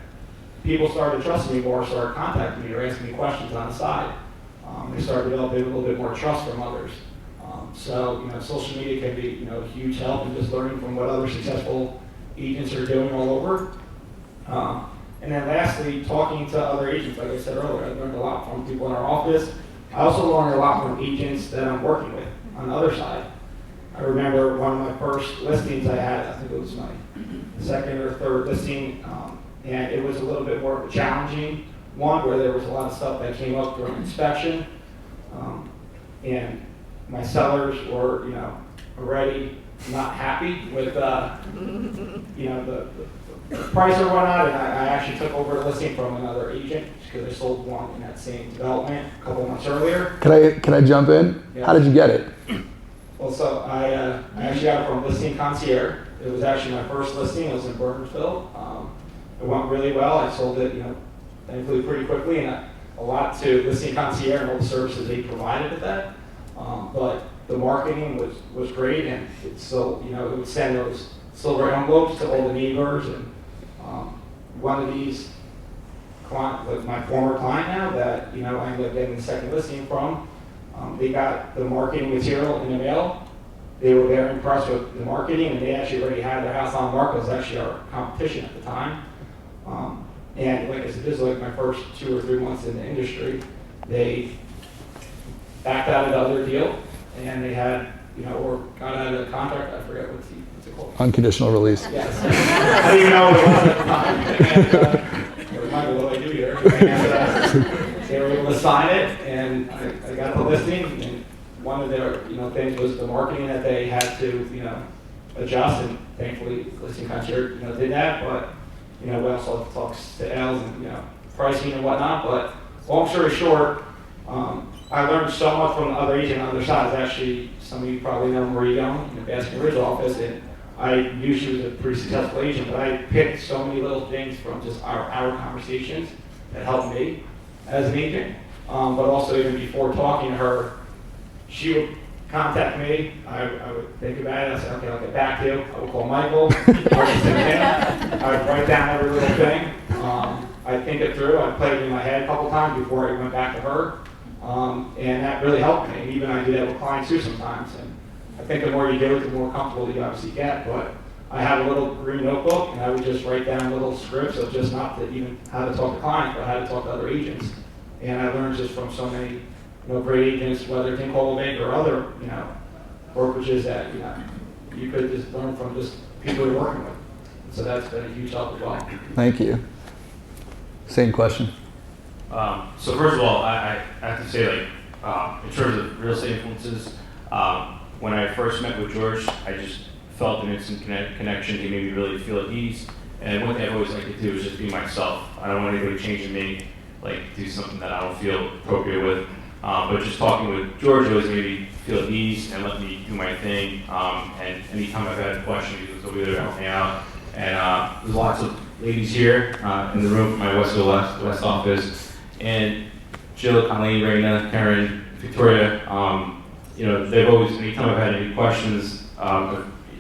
people started trusting me more, started contacting me or asking me questions on the side. They started developing a little bit more trust from others. So social media can be a huge help in just learning from what other successful agents are doing all over. And then lastly, talking to other agents. Like I said earlier, I learned a lot from people in our office. I also learned a lot from agents that I'm working with on the other side. I remember one of my first listings I had, I think it was my second or third listing, and it was a little bit more of a challenging one where there was a lot of stuff that came up during inspection, and my sellers were, already not happy with, the price or whatnot, and I actually took over the listing from another agent because I sold one in that same development a couple months earlier. Can I jump in? Yeah. How did you get it? Well, so I actually got it from Listing Concierge. It was actually my first listing. It was in Burnsville. It went really well. I sold it, thankfully pretty quickly, and a lot to Listing Concierge and all the services they provided with that. But the marketing was great, and it still, it would send those silver envelopes to all the neighbors. And one of these client, like my former client now, that I ended up getting the second listing from. They got the marketing material in the mail. They were very impressed with the marketing, and they actually already had their house on the market. It was actually our competition at the time. And like I said, this is like my first 2 or 3 months in the industry. They backed out of the other deal, and they had, or got out of the contract. I forget what's it called. Unconditional release. Yes. I didn't even know what it was at the time. And, Michael, what do I do here? And, they were able to sign it, and I got the listing. And one of their things was the marketing that they had to adjust, and thankfully Listing Concierge did that. But we also talks to Els and pricing and whatnot. But long story short, I learned so much from the other agent on the other side. It's actually, some of you probably know Marie Young in the Baskin Ridge office, and I knew she was a pretty successful agent, but I picked so many little things from just our conversations that helped me as an agent. But also even before talking to her, she would contact me. I would think about it. I said, okay, I'll get back to you. I would call Michael. I would write down every little thing. I'd think it through. I'd play it in my head a couple times before I went back to her. And that really helped me. And even I do that with clients too sometimes. And I think the more you do it, the more comfortable you obviously get. But I had a little green notebook, and I would just write down little scripts of just not to even how to talk to clients, but how to talk to other agents. And I learned just from so many great agents, whether it's in Coldwell Banker or other brokerages, that you could just learn from just people you're working with. So that's been a huge help as well. Thank you. Same question. So first of all, I have to say, in terms of real estate influences, when I first met with George, I just felt an instant connection. He made me really feel at ease. And one thing I've always liked to do is just be myself. I don't want anybody changing me, do something that I don't feel appropriate with. But just talking with George always made me feel at ease and let me do my thing. And anytime I've had a question, he was over there to help me out. And there's lots of ladies here in the room from my West office. And Jill, Colleen, Raina, Karen, Victoria, they've always, anytime I've had any questions,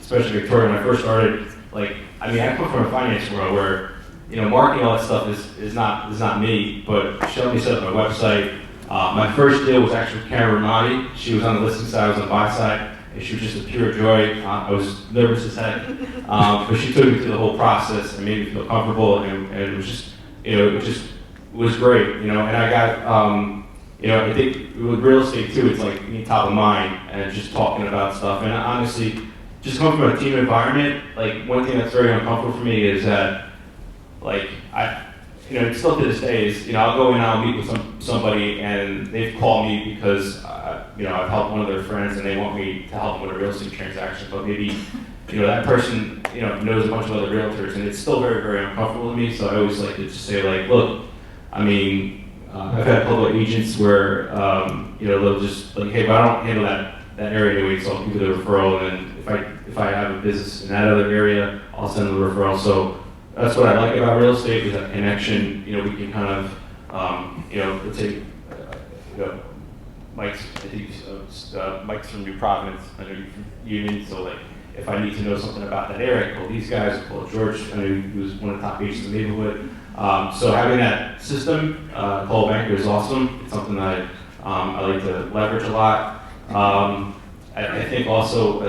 especially Victoria, when I first started, I come from a finance world where, marketing, all that stuff is not me, but she helped me set up my website. My first deal was actually with Karen Ramadi. She was on the listing side, I was on the buy side, and she was just a pure joy. I was nervous as heck, but she took me through the whole process and made me feel comfortable, and it was just, it was great, And I got you know, I think with real estate too, it's like being top of mind and just talking about stuff. And honestly, just coming from a team environment, like one thing that's very uncomfortable for me is that, like, you know, still to this day is, you know, I'll go in and I'll meet with somebody and they've called me because, you know, I've helped one of their friends and they want me to help them with a real estate transaction, but maybe, you know, that person, you know, knows a bunch of other realtors and it's still very, very uncomfortable to me. So I always like to just say, like, look, I mean, I've had a couple of agents where, you know, they'll just like, hey, but I don't handle that area anyway, so I'll give you the referral, and then if I have a business in that other area, I'll send them the referral. So that's what I like about real estate, is that connection. You know, we can kind of, you know, let's say, you know, Mike's, I think Mike's from New Providence, I know you're from Union, so like, if I need to know something about that area, I call these guys, I call George, I know he was one of the top agents in the neighborhood. So having that system, Coldwell Banker, is awesome. It's something that I like to leverage a lot. I think also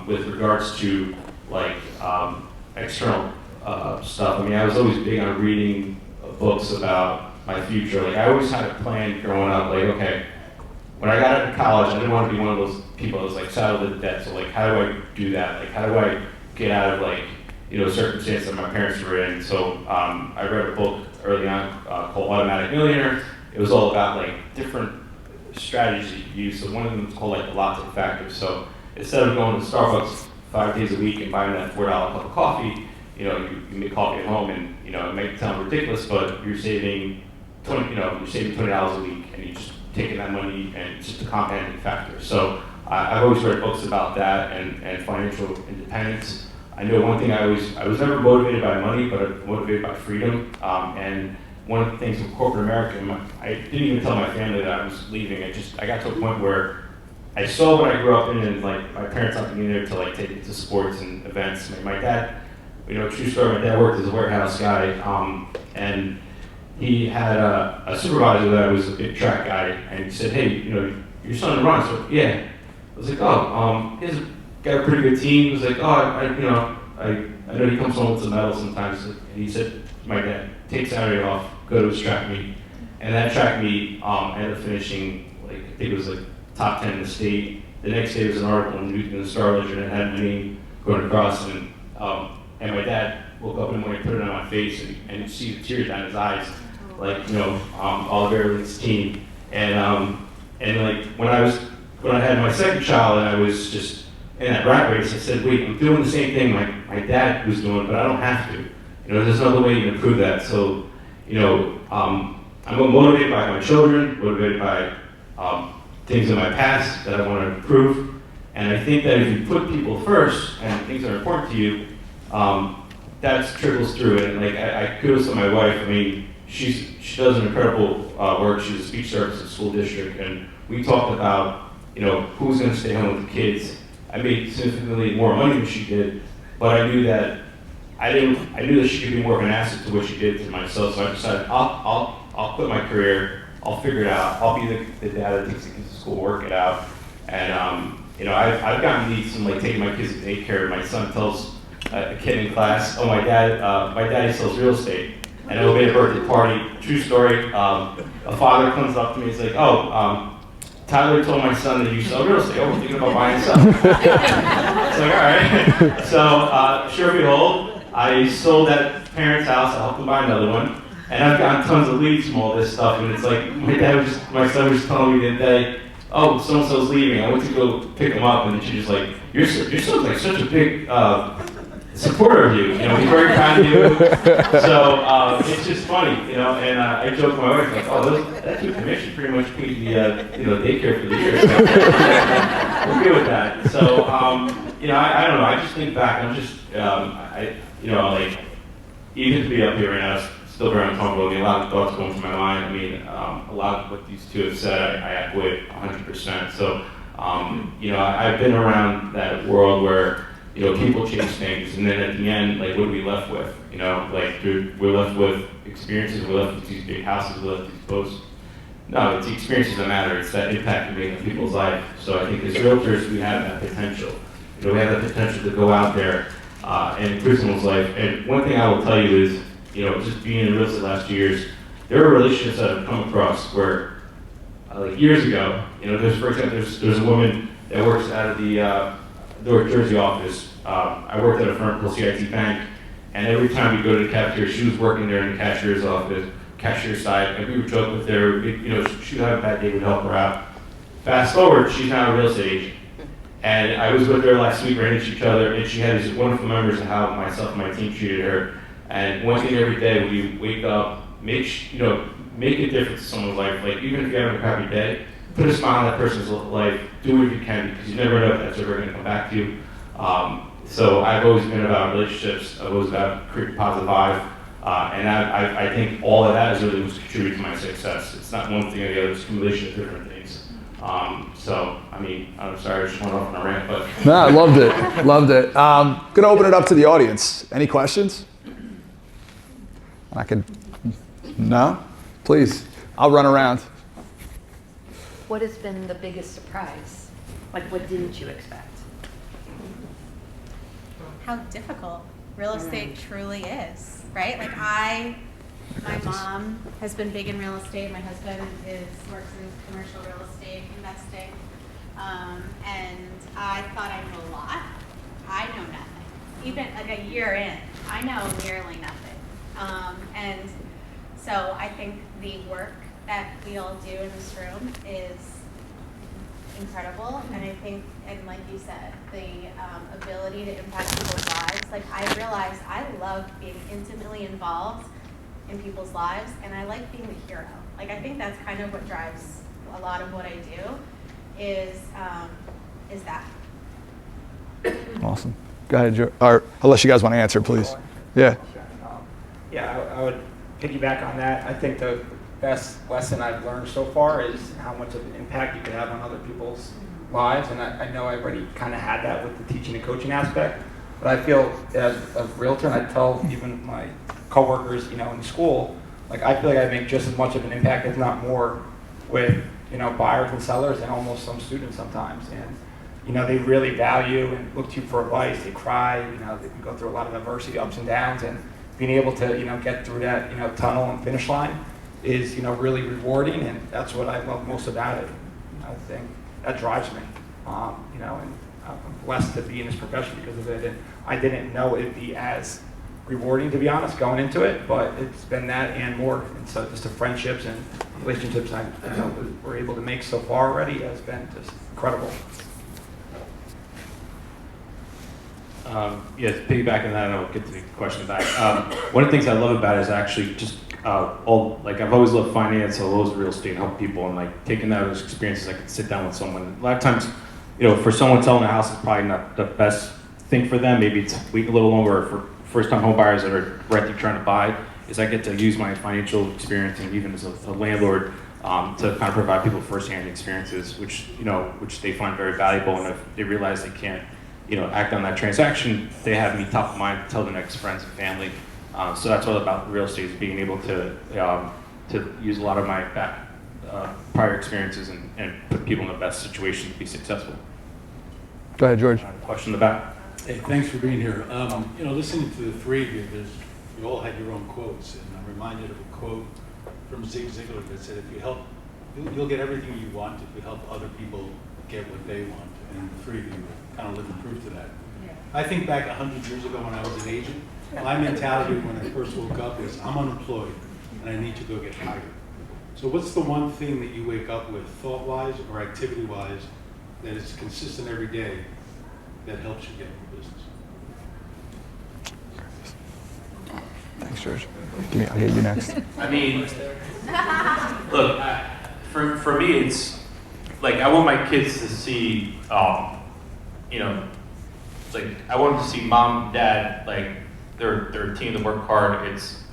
with regards to like external stuff, I mean, I was always big on reading books about my future. Like, I always had a plan growing up, like, okay, when I got out of college, I didn't want to be one of those people that was like saddled with debt. So like, how do I do that? Like, how do I get out of like, you know, circumstances that my parents were in? So I read a book early on called Automatic Millionaire. It was all about like different strategies you can use. So one of them is called like the Lotto factor. So instead of going to Starbucks 5 days a week and buying that $4 cup of coffee, you know, you make coffee at home, and you know, it may sound ridiculous, but you're saving you're saving $20 a week, and you're just taking that money, and it's just a compounding factor. So I've always read books about that and financial independence. I know one thing I was never motivated by money, but I was motivated by freedom. And one of the things with corporate America, I didn't even tell my family that I was leaving. I got to a point where I saw what I grew up in, and like my parents not being there to like take me to sports and events. My dad, you know, true story, my dad worked as a warehouse guy, and he had a supervisor that was a big track guy, and he said, hey, you know, your son runs. So yeah. I was like, oh, he's got a pretty good team. He was like, oh, I know he comes home with some medals sometimes. And he said, my dad, take Saturday off, go to his track meet. And that track meet ended up finishing, like, I think it was like top 10 in the state. The next day there was an article in the Star Ledger that had my name going across, and my dad woke up in the morning, put it on my face, and you see the tears down his eyes, like, you know, Oliveira and his team. And like, when I had my second child and I was just in that rat race, I said, wait, I'm doing the same thing my dad was doing, but I don't have to. You know, there's another way you can improve that. So, you know, I'm motivated by my children, motivated by things in my past that I want to improve. And I think that if you put people first and things that are important to you, that trickles through. And like, I kudos to my wife. I mean, she does an incredible work. She's a speech therapist in the school district, and we talked about, you know, who's going to stay home with the kids. I made significantly more money than she did, but I knew that she could be more of an asset to what she did to myself. So I decided I'll quit my career. I'll figure it out. I'll be the dad that takes the kids to school, work it out. And you know, I've gotten leads from like taking my kids to daycare. My son tells a kid in class, "Oh, my daddy sells real estate." And it'll be a birthday party. True story. A father comes up to me. He's like, "Oh, Tyler told my son that you sell real estate. Oh, we're thinking about buying some." It's like, all right. So, sure behold, I sold that parent's house. I helped them buy another one. And I've gotten tons of leads from all this stuff. And it's like, my son was telling me the other day, oh, so-and-so's leaving. I went to go pick him up. And then she was like, your son's like such a big supporter of you. You know, he's very kind to you. So it's just funny, you know. And I joke with my wife, like, oh, that two commission pretty much paid the daycare for the year. So we're good with that. So you know, I don't know. I just think back. I'm just you know, like, even to be up here right now, it's still very uncomfortable. I mean, a lot of thoughts going through my mind. I mean, a lot of what these two have said, I echo it 100%. So you know, I've been around that world where, you know, people change things, and then at the end, like, what are we left with? You know, like, we're left with experiences, we're left with these big houses, we're left with these boats. No, it's the experiences that matter. It's that impact you make on people's life. So I think as realtors, we have that potential. You know, we have that potential to go out there and improve someone's life. And one thing I will tell you is, you know, just being in real estate the last 2 years, there are relationships that have come across where like years ago, for example, there's a woman that works out of the Newark, Jersey office. I worked at a firm called CIT Bank, and every time we go to the cafeteria, she was working there in the cashier's office, cashier side, and we would joke with her, she would have a bad day, we'd help her out. Fast forward, she's now a real estate agent. And I was with her last week, ran into each other, and she had these wonderful memories of how myself and my team treated her. And one thing every day, we wake up, make a difference in someone's life. Like, even if you're having a crappy day, put a smile on that person's life, do what you can, because you never know if that's ever going to come back to you. So I've always been about relationships, I've always about creating positive vibe, and I think all of that is really what's contributed to my success. It's not one thing or the other, it's a combination of different things. So, I mean, I'm sorry, I just went off on a rant, but. No, I loved it. Gonna open it up to the audience. Any questions? No? Please, I'll run around. What has been the biggest surprise? Like, what didn't you expect? How difficult real estate truly is, right? Like my mom has been big in real estate. My husband works in commercial real estate investing. And I thought I knew a lot. I know nothing. Even like a year in, I know nearly nothing. And so I think the work that we all do in this room is incredible. And I think, and like you said, the ability to impact people's lives. Like, I realized I love being intimately involved in people's lives, and I like being the hero. Like, I think that's kind of what drives a lot of what I do, is that. Awesome. Go ahead, Joe. Or unless you guys want to answer, please. Yeah. I would piggyback on that. I think the best lesson I've learned so far is how much of an impact you can have on other people's lives, and I know I already kind of had that with the teaching and coaching aspect, but I feel as a realtor, and I tell even my coworkers, in school, like, I feel like I make just as much of an impact, if not more, with buyers and sellers, and almost some students sometimes. And they really value and look to you for advice. They cry. They can go through a lot of adversity, ups and downs, and being able to get through that tunnel and finish line is really rewarding, and that's what I love most about it. I think that drives me. And I'm blessed to be in this profession because of it. And I didn't know it'd be as rewarding, to be honest, going into it, but it's been that and more. And so just the friendships and relationships we're able to make so far already has been just incredible. Yeah, piggybacking on that, and I'll get to the question back. One of the things I love about it is actually just I've always loved finance, I've always real estate and help people, and like taking that as experiences, I can sit down with someone. A lot of times, for someone selling a house, it's probably not the best thing for them. Maybe it's wait a little longer for first-time home buyers that are renting trying to buy. Is I get to use my financial experience and even as a landlord to kind of provide people first-hand experiences, which they find very valuable, and if they realize they can't act on that transaction, they have me top of mind to tell their next friends and family. So that's all about real estate, is being able to use a lot of my prior experiences and put people in the best situation to be successful. Go ahead, George. Question in the back. Hey, thanks for being here. Listening to the three of you, you all had your own quotes, and I'm reminded of a quote from Zig Ziglar that said, "If you help, you'll get everything you want if you help other people get what they want." And the three of you kind of living proof to that. Yeah. I think back 100 years ago when I was an agent, my mentality when I first woke up was, I'm unemployed and I need to go get hired. So what's the one thing that you wake up with, thought-wise or activity-wise, that is consistent every day that helps you get more business? Thanks, George. I'll get you next. I mean, look, for me, it's like I want my kids to see, it's like I want them to see mom and dad, like they're a team that work hard. It's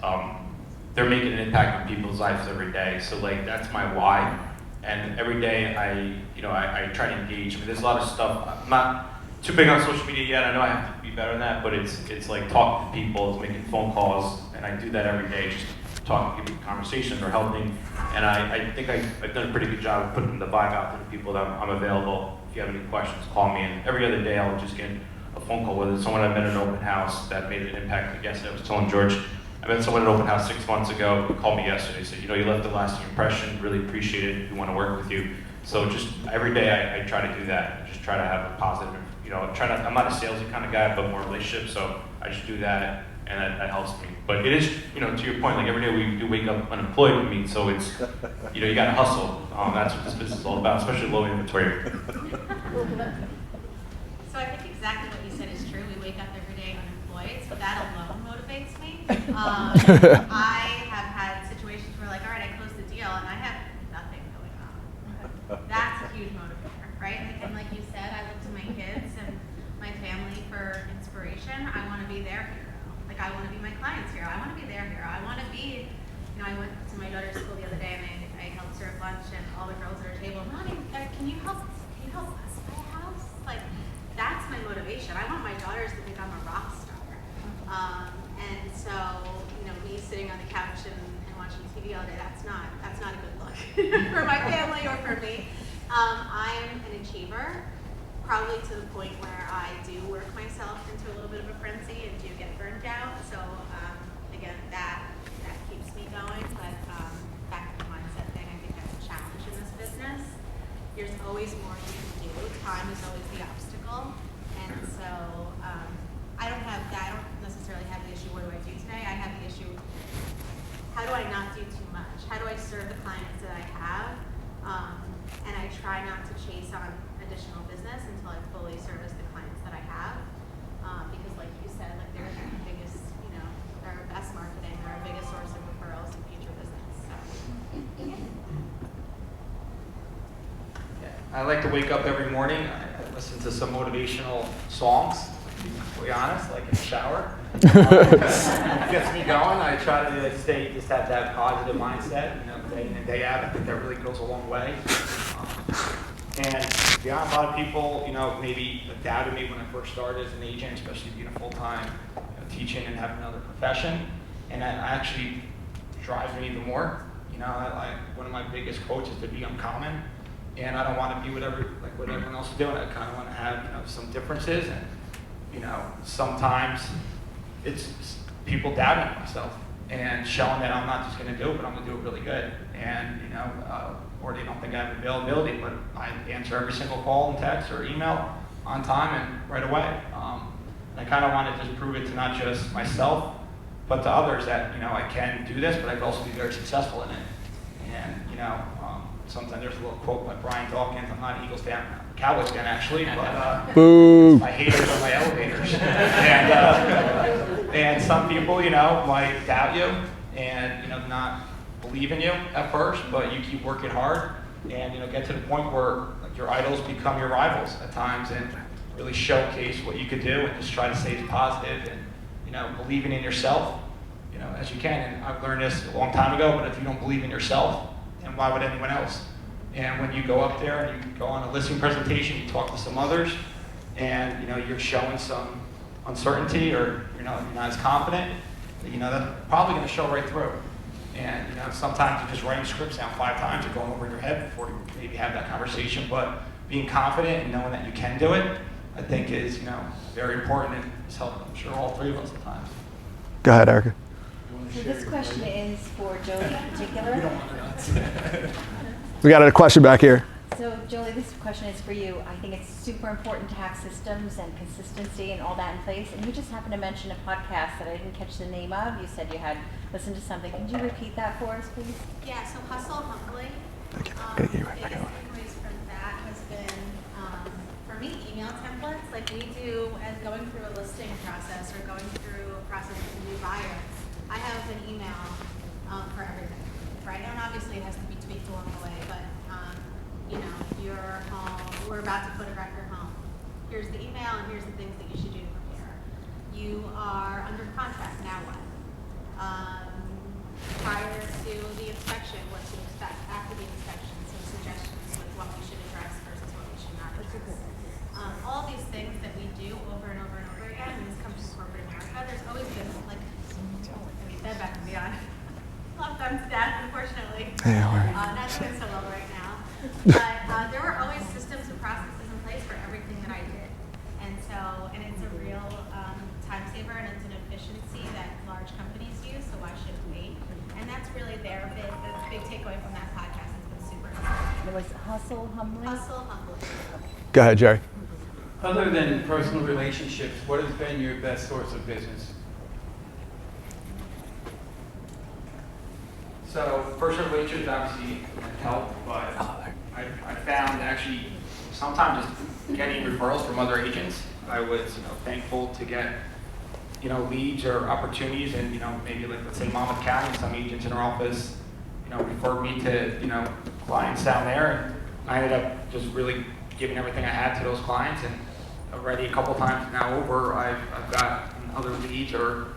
they're making an impact on people's lives every day. So like that's my why. And every day I try to engage. I mean, there's a lot of stuff. I'm not too big on social media yet. I know I have to be better than that, but it's like talking to people, it's making phone calls, and I do that every day, just talking, giving conversations or helping. And I think I've done a pretty good job of putting the vibe out to the people that I'm available. If you have any questions, call me. And every other day I'll just get a phone call, whether it's someone I met at an open house that made an impact. Like yesterday I was telling George, I met someone at open house 6 months ago who called me yesterday. Said, you left a lasting impression. Really appreciate it. We want to work with you. So just every day I try to do that. I just try to have a positive. I'm not a salesy kind of guy, but more relationship. So I just do that, and that helps me. But it is, to your point, like every day we do wake up unemployed with me. So it's, you got to hustle. That's what this business is all about, especially low inventory. So I think exactly what you said is true. We wake up every day unemployed, so that alone motivates me. I have had situations where all right, I closed the deal and I have nothing going on. That's a huge motivator, right? And like you said, I look to my kids and my family for inspiration. I want to be their hero. I want to be my client's hero. I want to be their hero. I want to be, I went to my daughter's school the other day and I helped serve lunch and all the girls at her table, Mommy, can you help us buy a house? That's my motivation. I want my daughters to think I'm a rock star. And so, me sitting on the couch and watching TV all day, that's not a good look for my family or for me. I'm an achiever, probably to the point where I do work myself into a little bit of a frenzy and do get burnt out. So again, that keeps me going. But back to the mindset thing, I think that's a challenge in this business. There's always more you can do. Time is always the obstacle. And so I don't necessarily have the issue, what do I do today? I have the issue, how do I not do too much? How do I serve the clients that I have? And I try not to chase on additional business until I fully service the clients that I have. Because like you said, they're the biggest, they're our best marketing, they're our biggest source of referrals and future business. So. I like to wake up every morning. I listen to some motivational songs, to be completely honest, in the shower. It gets me going. I try to just have that positive mindset, day in and day out. I think that really goes a long way. And to be honest, a lot of people, maybe doubted me when I first started as an agent, especially being a full-time teaching and having another profession. And that actually drives me even more. One of my biggest quotes is to be uncommon. And I don't want to be what everyone else is doing. I kind of want to have, some differences. And, sometimes it's people doubting myself and showing that I'm not just going to do it, but I'm going to do it really good. And, or they don't think I have availability, but I answer every single call and text or email on time and right away. And I kind of want to just prove it to not just myself, but to others that, I can do this, but I can also be very successful in it. And, sometimes there's a little quote by Brian Dawkins. I'm not an Eagles fan, Cowboys fan actually, but Boo. my haters are my elevators. And some people, might doubt you and, not believe in you at first, but you keep working hard and, get to the point where your idols become your rivals at times and really showcase what you could do and just try to stay positive and, believing in yourself, as you can. And I've learned this a long time ago, but if you don't believe in yourself, then why would anyone else? And when you go up there and you go on a listing presentation, you talk to some others, and you're showing some uncertainty or you're not as confident, that's probably going to show right through. And sometimes you're just writing scripts down 5 times or going over in your head before you maybe have that conversation. But being confident and knowing that you can do it, I think is very important and has helped, I'm sure, all 3 of us at times. Go ahead, Erica. So this question is for Jolie in particular. We got a question back here. So Jolie, this question is for you. I think it's super important to have systems and consistency and all that in place. And you just happened to mention a podcast that I didn't catch the name of. You said you had listened to something. Can you repeat that for us, please? Yeah, so Hustle Humbly. Biggest takeaways from that has been, for me, email templates. Like we do as going through a listing process or going through a process with a new buyer. I have an email for everything, right? And obviously it has to be tweaked along the way, but you're home, we're about to photograph your home. Here's the email and here's the things that you should do to prepare. You are under contract, now what? Prior to the inspection, what to expect. After the inspection, some suggestions with what we should address versus what we should not address. All these things that we do over and over and over again, and this comes from corporate America, there's always been Bed Bath & Beyond. Love them to death, unfortunately. Not doing so well right now. But there were always systems and processes in place for everything that I did. And it's a real time saver. And and it's an efficiency that large companies use, so why should we? And that's really the big takeaway from that podcast. It's been super inspiring. It was hustle, humbly. Hustle, humble. Go ahead, Jerry. Other than personal relationships, what has been your best source of business? So personal relationships obviously help, but I found actually sometimes just getting referrals from other agents, I was thankful to get leads or opportunities, and maybe like let's say Monmouth County, some agents in our office referred me to clients down there, and I ended up just really giving everything I had to those clients, and already a couple times now over I've got other leads or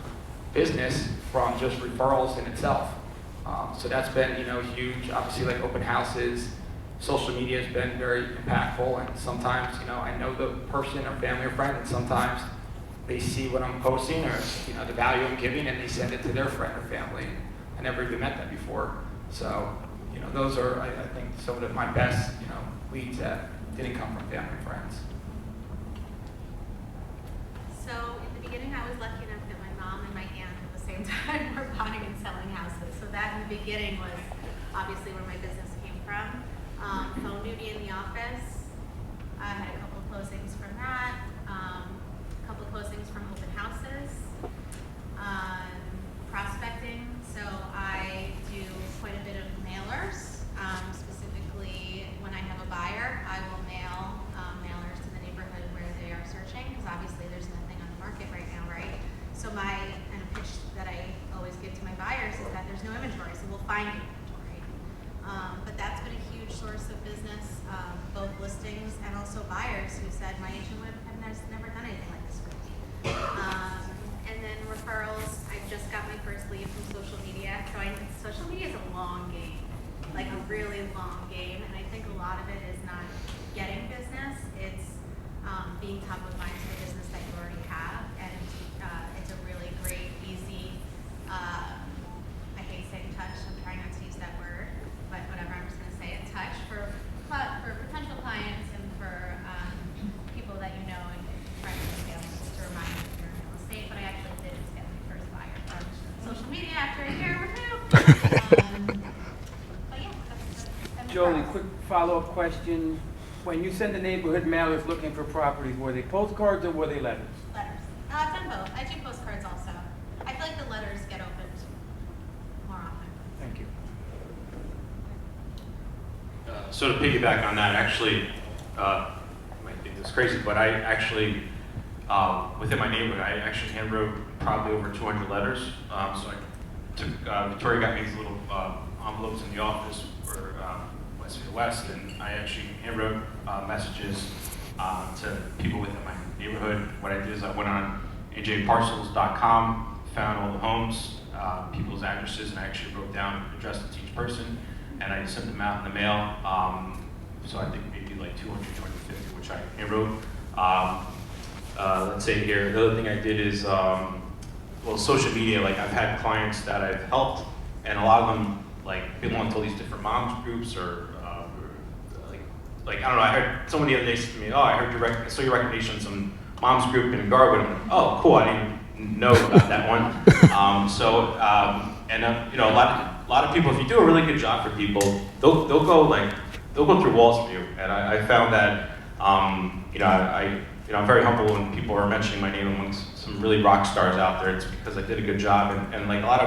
business from just referrals in itself. So that's been huge. Obviously, like open houses, social media has been very impactful, and sometimes I know the person or family or friend, and sometimes they see what I'm posting or the value I'm giving, and they send it to their friend or family. I never even met them before. So those are I think some of my best leads that didn't come from family and friends. So in the beginning, I was lucky enough that my mom and my aunt at the same time were buying and selling houses. So that in the beginning was obviously where my business came from. Phone duty in the office. I had a couple of closings from that. A couple of closings from open houses. Prospecting. So I do quite a bit of mailers. Specifically, when I have a buyer, I will mail mailers to the neighborhood where they are searching, because obviously there's nothing on the market right now, right? So and a pitch that I always give to my buyers is that there's no inventory, so we'll find inventory. But that's been a huge source of business, both listings and also buyers who said, my agent would have never done anything like this for me. And then referrals, I just got my first lead from social media. So social media is a long game, like a really long game, and I think a lot of it is not getting business, it's being top of mind to the business that you already have, and it's a really great, easy, I hate saying touch, I'm trying not to use that word, but whatever, I'm just going to say it, touch for potential clients and for people that you know and friends and family, just to remind them you're in real estate. But I actually did get my first buyer from social media after a year or two. But yeah, that's Jolie, quick follow-up question. When you send the neighborhood mailers looking for properties, were they postcards or were they letters? letters. I've done both. I do postcards also. I feel like the letters get opened more often. Thank you. So to piggyback on that, actually, you might think this is crazy, but I actually, within my neighborhood, I actually handwrote probably over 200 letters. So I took, Victoria got me these little envelopes in the office for West, and I actually handwrote messages to people within my neighborhood. What I did is I went on ajparcels.com, found all the homes, people's addresses, and I actually wrote down addresses to each person, and I sent them out in the mail. So I think maybe like 200, 250, which I handwrote. Let's say here, the other thing I did is, well, social media, like I've had clients that I've helped, and a lot of them like belong to all these different moms groups or like I don't know, I heard someone the other day said to me, oh, I saw your recommendation on some moms group in Garwood. I'm like, oh, cool, I didn't know about that one. You know, a lot of people, if you do a really good job for people, they'll go through walls for you. And I found that, I'm very humble when people are mentioning my name amongst some really rock stars out there. It's because I did a good job, and like a lot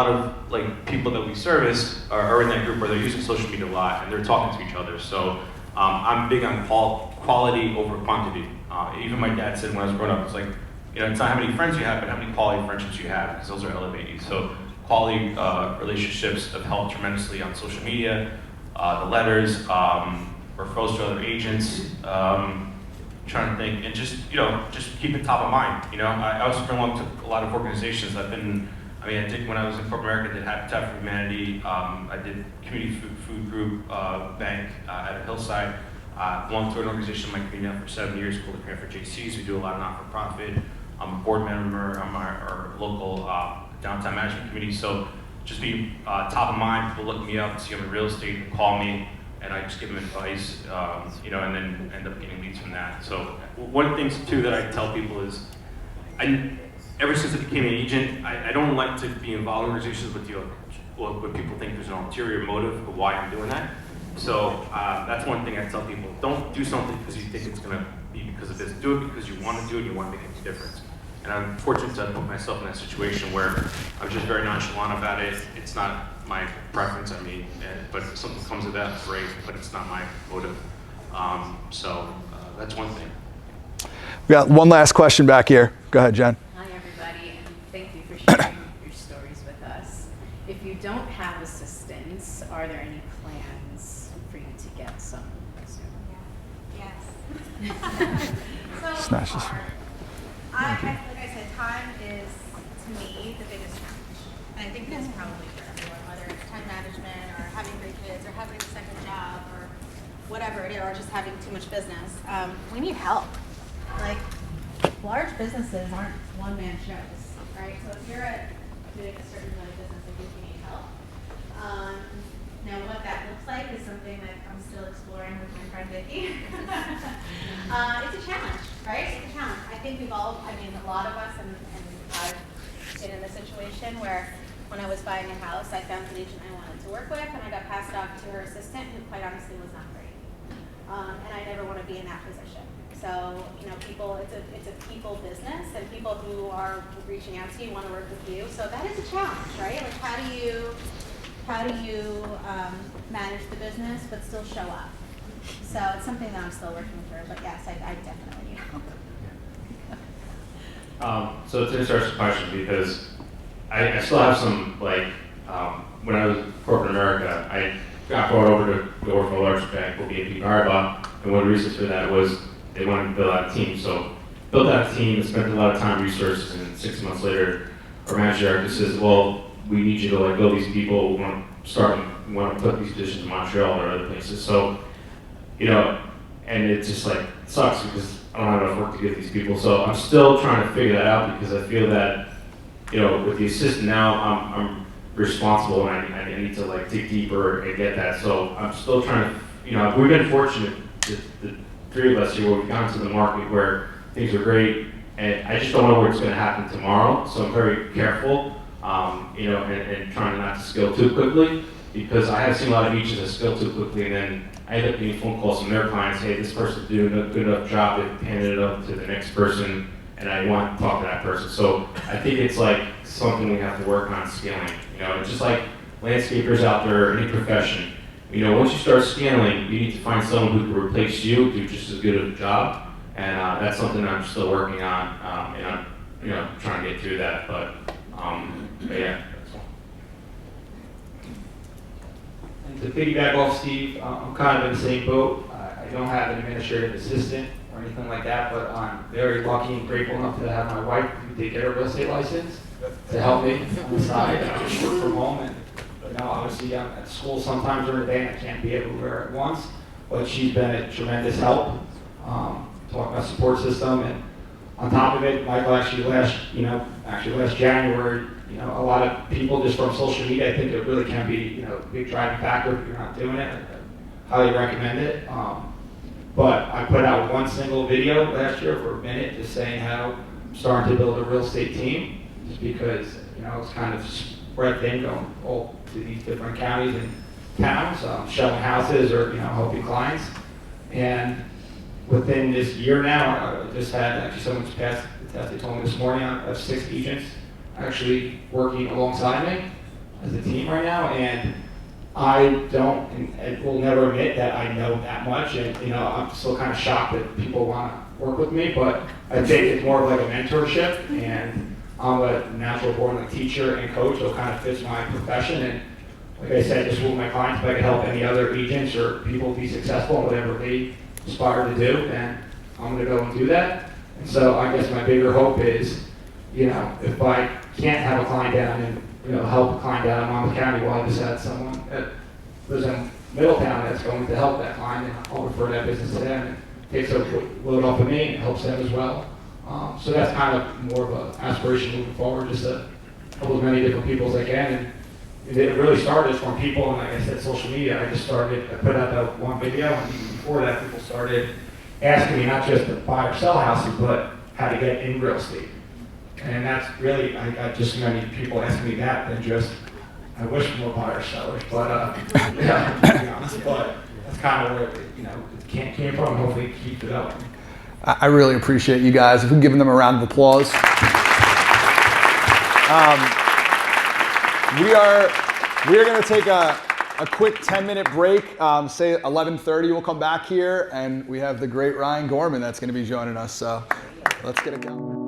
of people that we service are in that group where they're using social media a lot and they're talking to each other. So I'm big on quality over quantity. Even my dad said when I was growing up, it's like, it's not how many friends you have, but how many quality friendships you have, because those are elevating. So quality relationships have helped tremendously on social media, the letters, referrals to other agents. Trying to think, and just keep it top of mind. I also belong to a lot of organizations. I did when I was in corporate America, I did Habitat for Humanity. I did Community Food Group Bank at Hillside. Belonged to an organization in my community now for 7 years called the Parent for JCs. We do a lot of not-for-profit. I'm a board member on our local downtown management committee. So just be top of mind. People look me up, see I'm in real estate, and call me, and I just give them advice, and then end up getting leads from that. So one of the things too that I tell people is, ever since I became an agent, I don't like to be involved in conversations with you, well, when people think there's an ulterior motive of why I'm doing that. So that's one thing I tell people: don't do something because you think it's going to be because of this. Do it because you want to do it and you want to make a difference. And I'm fortunate to put myself in that situation where I was just very nonchalant about it. It's not my preference, I mean, but if something comes of that, great, but it's not my motive. So that's one thing. We got one last question back here. Go ahead, Jen. Hi, everybody, and thank you for sharing your stories with us. If you don't have assistants, are there any plans for you to get some soon? Yes. So Snatches. far, like I said, time is, to me, the biggest challenge. And I think that's probably for everyone, whether it's time management or having 3 kids or having a second job or whatever it is, or just having too much business. We need help. Like, large businesses aren't one-man shows, right? So if you're doing a certain amount of business, I think you need help. Now, what that looks like is something that I'm still exploring with my friend Vicki. It's a challenge, right? It's a challenge. I think we've all, I mean, a lot of us, and I've been in a situation where when I was buying a house, I found an agent I wanted to work with, and I got passed off to her assistant, who quite honestly was not great. And I never want to be in that position. So, you know, people, it's a people business, and people who are reaching out to you want to work with you. So that is a challenge, right? Like, how do you manage the business but still show up? So it's something that I'm still working through. But yes, I definitely need help. So it's an interesting question because I still have some, like, when I was in corporate America, I got brought over to work for a large bank called BNP Paribas, and one of the reasons for that was they wanted to build out a team. So built out a team and spent a lot of time, resources, and 6 months later, our manager says, well, we need you to like build these people, we want to put these positions in Montreal or other places. So, you know, and it just like sucks because I don't have enough work to give these people. So I'm still trying to figure that out because I feel that, you know, with the assistant now, I'm responsible and I need to like dig deeper and get that. So I'm still trying to, you know, we've been fortunate, the 3 of us here, where we've gone to the market where things are great, and I just don't know what's going to happen tomorrow. So I'm very careful, you know, and trying not to scale too quickly, because I have seen a lot of agents that scale too quickly, and then I end up getting phone calls from their clients, hey, this person's doing a good enough job, they've handed it up to the next person, and I want to talk to that person. So I think it's like something we have to work on scaling. You know, it's just like landscapers out there, any profession. You know, once you start scaling, you need to find someone who can replace you, do just as good of a job, and that's something I'm still working on, and I'm, you know, trying to get through that. But yeah, that's all. And to piggyback off Steve, I'm kind of in the same boat. I don't have an administrative assistant or anything like that, but I'm very lucky and grateful enough to have my wife who did get a real estate license to help me on the side, just work from home. And you know, obviously I'm at school sometimes during the day and I can't be everywhere at once, but she's been a tremendous help. Talking about support system, and on top of it, Michael actually last January, you know, a lot of people just from social media, I think it really can be, you know, a big driving factor if you're not doing it. I highly recommend it. But I put out one single video last year for a minute just saying how I'm starting to build a real estate team, just because, you know, it's kind of spread thin going all to these different counties and towns, showing houses or, you know, helping clients. And within this year now, I just had actually someone just passed the test. They told me this morning I have 6 agents actually working alongside me as a team right now, and I don't and will never admit that I know that much, and you know, I'm still kind of shocked that people want to work with me, but I think it's more of like a mentorship, and I'm a natural born like teacher and coach, so it kind of fits my profession. And like I said, just with my clients, if I could help any other agents or people be successful in whatever they aspire to do, then I'm going to go and do that. And so I guess my bigger hope is, you know, if I can't have a client down and, you know, help a client down in Monmouth County, well, I just had someone that lives in Middletown that's going to help that client, and I'll refer that business to them, and takes a load off of me and helps them as well. So that's kind of more of an aspiration moving forward, just to help as many different people as I can. And it really started from people, and like I said, social media. I put out that one video, and even before that, people started asking me not just to buy or sell houses, but how to get in real estate. And that's really, I got just many people asking me that than just, I wish more buyers, sellers, but yeah, to be honest, but that's kind of where it came from. Hopefully it keeps developing. I really appreciate you guys. If we can give them a round of applause. We are going to take a quick 10-minute break. Say 11:30 we'll come back here, and we have the great Ryan Gorman that's going to be joining us. So let's get it going.